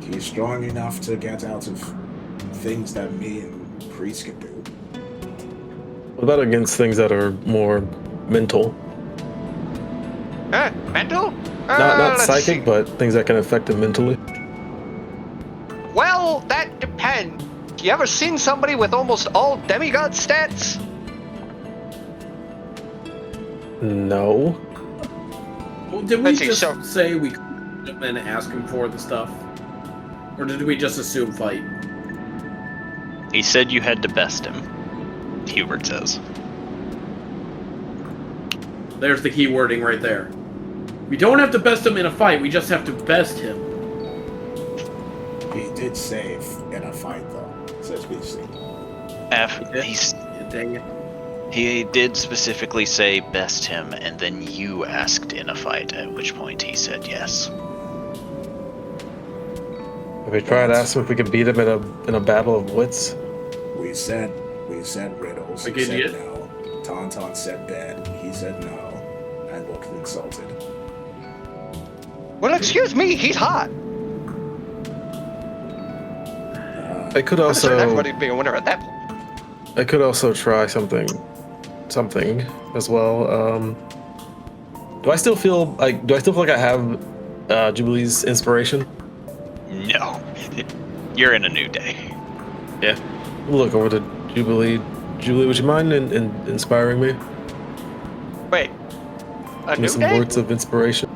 He's strong enough to get out of things that me and Priest can do. What about against things that are more mental? Mental? Not let's psychic, see. but things that can affect him mentally. Well, that depends. You ever seen somebody with almost all demigod stats? No. Well, did we Let's see, just so- say we could him and ask him for the stuff? Or did we just assume fight? He said you had to best him, Hubert says. There's the key wording right there. We don't have to best him in a fight, we just have to best him. He did save in a fight, though, says BC. Dang it. He did specifically say best him, and then you asked in a fight, at which point he said yes. Have we tried to ask him if we could beat him in a battle of wits? We said riddles. Like He said idiot. no. Tauntaun said bad. He said no, and looked insulted. Well, excuse me, he's hot. I could I'm sure also everybody'd be a winner at that point. I could also try something as well. Do I still feel like I have Jubilee's inspiration? No. You're in a new day. Yeah. We'll look over to Jubilee. Jubilee, would you mind in inspiring me? Wait, a Give me new some day? words of inspiration.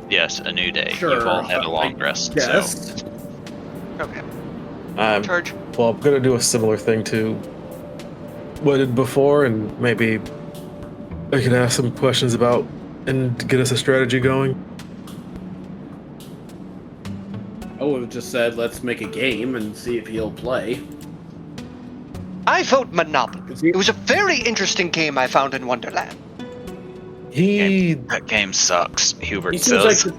Yes, a new day. Sure, You've all had a I long rest, Yes. so Okay, I'm charge. Well, I'm gonna do a similar thing to what I did before, and maybe I can ask some questions about and get us a strategy going. I would have just said, let's make a game and see if he'll play. I vote Monopoly. Is he- It was a very interesting game I found in Wonderland. That game sucks, Hubert He seems says. like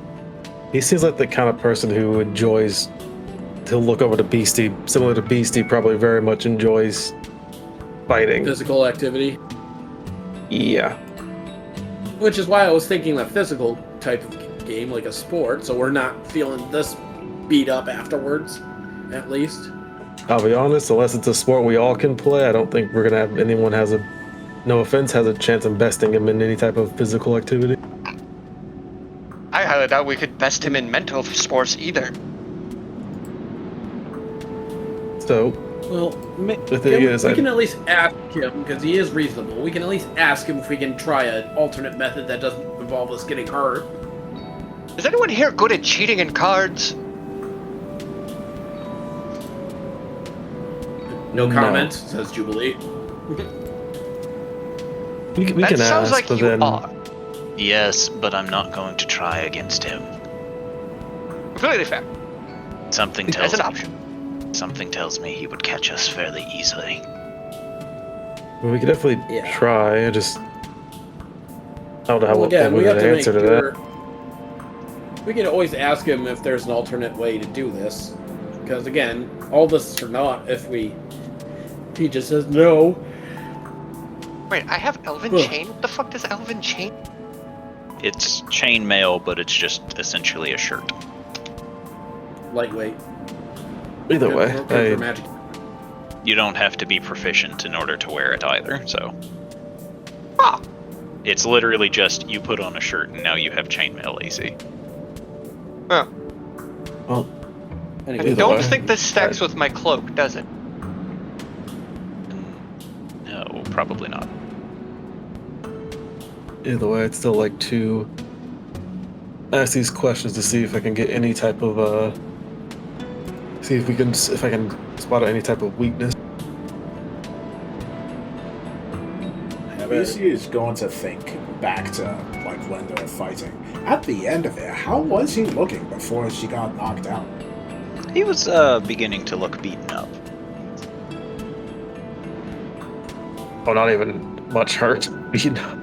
He seems like the kind of person who enjoys. He'll look over to Beastie, similar to Beastie, probably very much enjoys fighting. physical activity. Yeah. Which is why I was thinking a physical type of game, like a sport, so we're not feeling this beat up afterwards, at least. I'll be honest, unless it's a sport we all can play, I don't think we're gonna have anyone no offense, has a chance of besting him in any type of physical activity. I highly doubt we could best him in mental sports either. So, Well, the thing is, we can at least ask him, because he is reasonable. We can at least ask him if we can try an alternate method that doesn't involve us getting hurt. Is anyone here good at cheating in cards? No No. comment, says Jubilee. we That can sounds ask, like but you then are. Yes, but I'm not going to try against him. Completely fair. Something As tells an me, option. something tells me he would catch us fairly easily. we could definitely Yeah. try. I just don't know how Well, again, we have an to make answer to sure. that. We can always ask him if there's an alternate way to do this. Because again, all this is for naught if he just says no. Wait, I have Elven Ugh. Chain? What the fuck does Elven Chain? It's chainmail, but it's just essentially a shirt. Lightweight. Either Good way, for magic. You don't have to be proficient in order to wear it either, so. Ah, It's literally just you put on a shirt and now you have chainmail AC. huh. well, I Anyway, don't way, think this stacks with my cloak, does it? No, probably not. either way, I'd still like to ask these questions to see if I can get any type of see if I can spot any type of weakness. BC is going to think back to like when they were fighting. At the end of it, how was he looking before she got knocked out? He was beginning to look beaten up. Oh, not even much hurt. You know.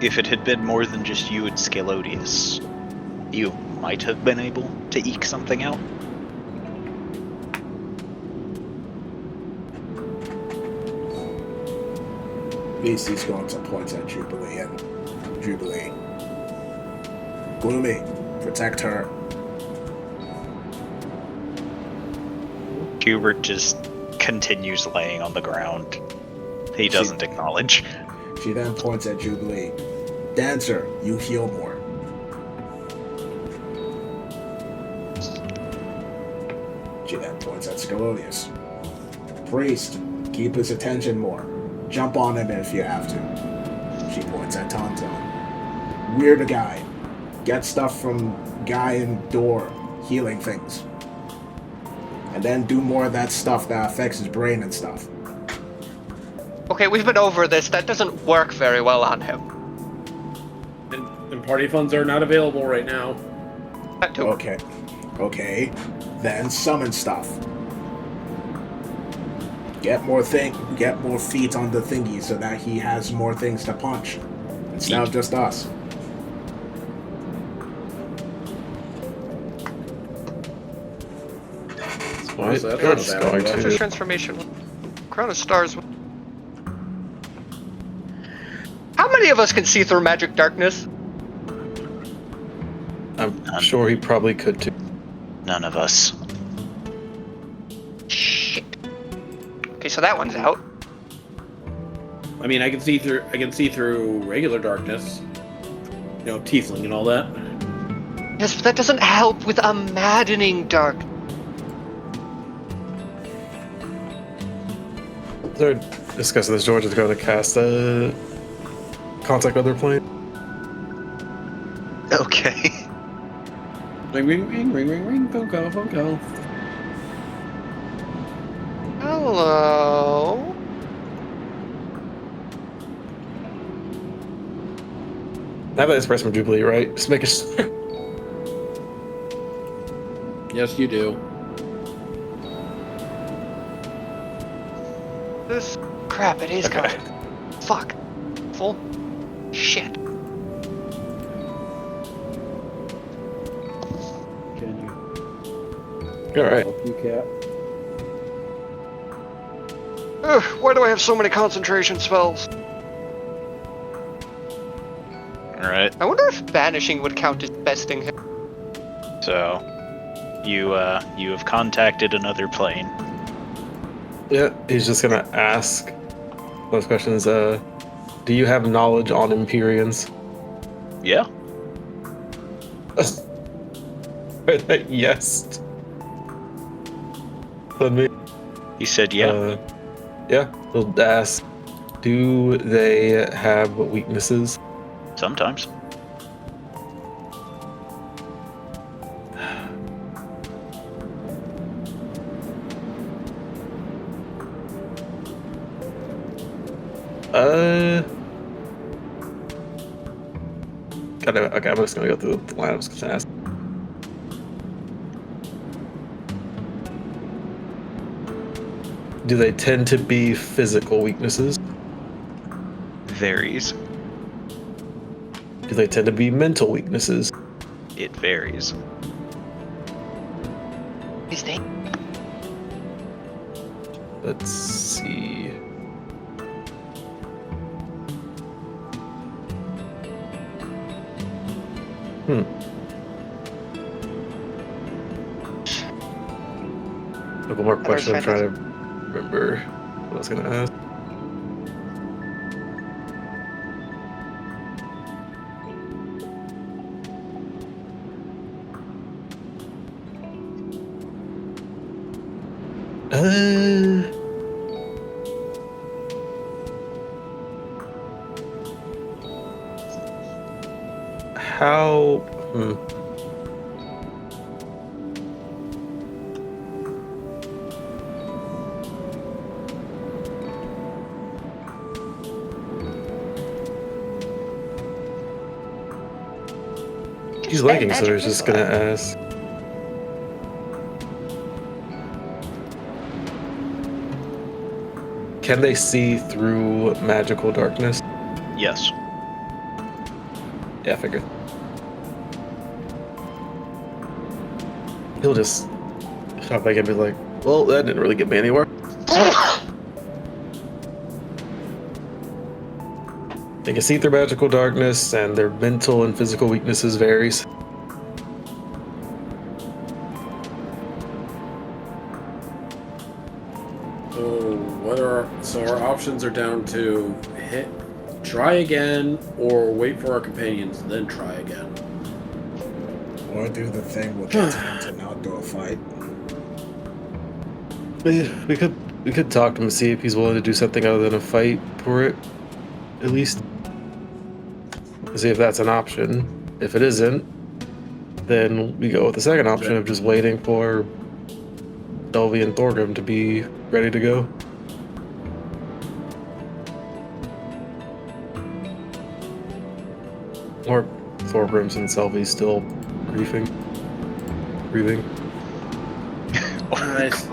If it had been more than just you and Scalodius, you might have been able to eke something out. BC's going to point at Jubilee and Jubilee. Gloomy, protect her. Hubert just continues laying on the ground. He doesn't acknowledge. She then points at Jubilee. Dancer, you heal more. She then points at Scalodius. Priest, keep his attention more. Jump on him if you have to. She points at Tauntaun. Weird a guy. Get stuff from guy and door, healing things. And then do more of that stuff that affects his brain and stuff. Okay, we've been over this. That doesn't work very well on him. And party funds are not available right now. That too. Okay. Then summon stuff. Get more feet on the thingy so that he has more things to punch. It's not just us. Right, So that's George's not a bad going idea. After to. transformation. Crown of Stars. How many of us can see through magic darkness? I'm sure he probably could too. None of us. Shit. Okay, so that one's out. I mean, I can see through regular darkness. You know, tiefling and all that. Yes, but that doesn't help with a maddening dark. They're discussing this. George is going to cast contact other plane. Okay. Ring, ring, ring, ring, ring, ring, phone call, phone call. Hello. I have that express from Jubilee, right? Just making sure. Yes, you do. This crap, it is Okay. coming. Fuck. Full shit. Can you All right. help you, Cat? Ugh, why do I have so many concentration spells? Alright, I wonder if banishing would count as besting him. so you have contacted another plane. Yeah, he's just gonna ask those questions. Do you have knowledge on Empyreans? Yeah. Yes. Let me. He said yeah. Yeah. He'll ask, do they have weaknesses? Sometimes. Okay, I'm just gonna go through the line I was gonna ask. Do they tend to be physical weaknesses? Varies. Do they tend to be mental weaknesses? It varies. His name? Let's see. One more question. I'm trying to remember what I was gonna ask. How? He's lagging, so he's just gonna ask. Can they see through magical darkness? Yes. Yeah, I figured. He'll just shop back and be like, well, that didn't really get me anywhere. They can see through magical darkness, and their mental and physical weaknesses varies. So our options are down to try again, or wait for our companions and then try again. Or do the thing with the tent and outdoor fight. We could talk to him and see if he's willing to do something other than a fight for it, at least. See if that's an option. If it isn't, then we go with the second option of just waiting for Delvey and Thorgrim to be ready to go. Or Thorgrim since Delvey's still grieving. Nice.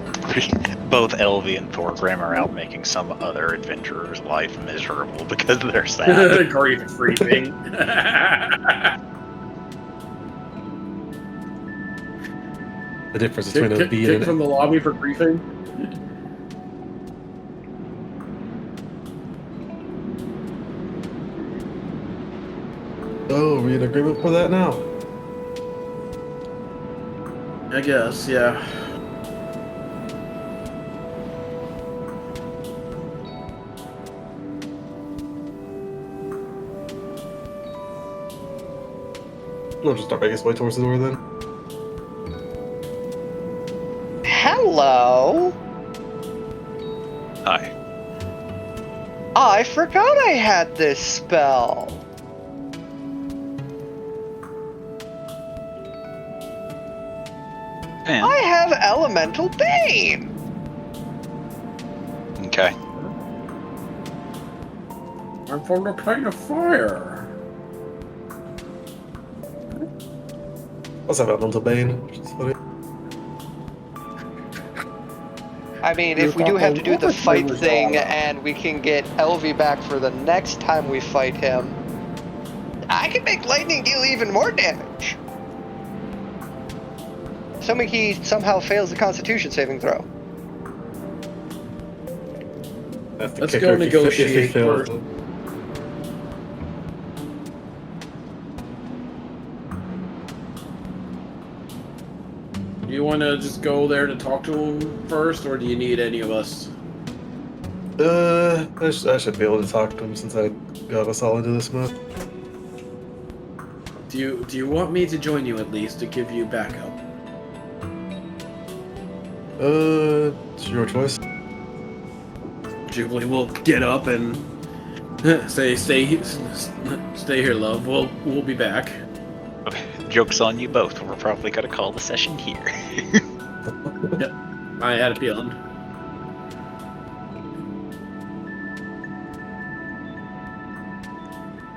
Both Elvie and Thorgrim are out making some other adventurer's life miserable because they're sad. Grief creeping. The difference between a bee Kick and from the lobby for griefing. Oh, are we in agreement for that now? I guess, yeah. No, just start, I guess, way towards the door then. Hello? Hi. I forgot I had this spell. Man. I have Elemental Bane. Okay. I'm from the plane of fire. Let's have Elemental Bane, which is funny. I mean, if we do have to do the fight thing and we can get Elvie back for the next time we fight him, I can make Lightning deal even more damage. Assuming he somehow fails the Constitution saving throw. That's the Let's kicker go if he negotiate fails. first. Do you want to just go there to talk to him first, or do you need any of us? I should be able to talk to him since I got us all into this mess. Do you want me to join you at least to give you backup? It's your choice. Jubilee will get up and say, "Stay here, love. We'll be back." Okay, joke's on you both. We're probably gonna call the session here. Yep, I had a feeling.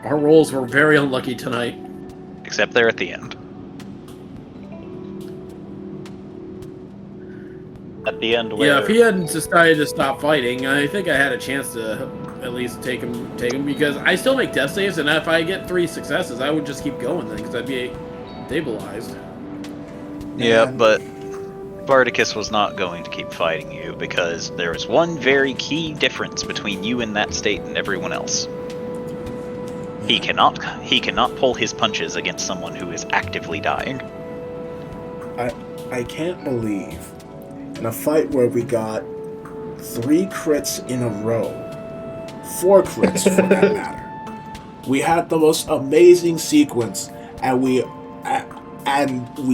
Our rolls were very unlucky tonight. Except they're at the end. At the end where... Yeah, if he hadn't decided to stop fighting, I think I had a chance to at least take him because I still make death saves, and if I get 3 successes, I would just keep going then because I'd be stabilized. Yeah, And- but Spartacus was not going to keep fighting you because there is one very key difference between you in that state and everyone else. He cannot pull his punches against someone who is actively dying. I can't believe in a fight where we got 3 crits in a row, 4 crits for that matter. We had the most amazing sequence, and we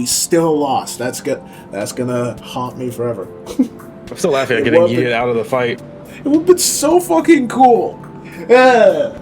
still lost. That's gonna haunt me forever. I'm still laughing at It getting would've yeeted been- out of the fight. It would have been so fucking cool. Yeah.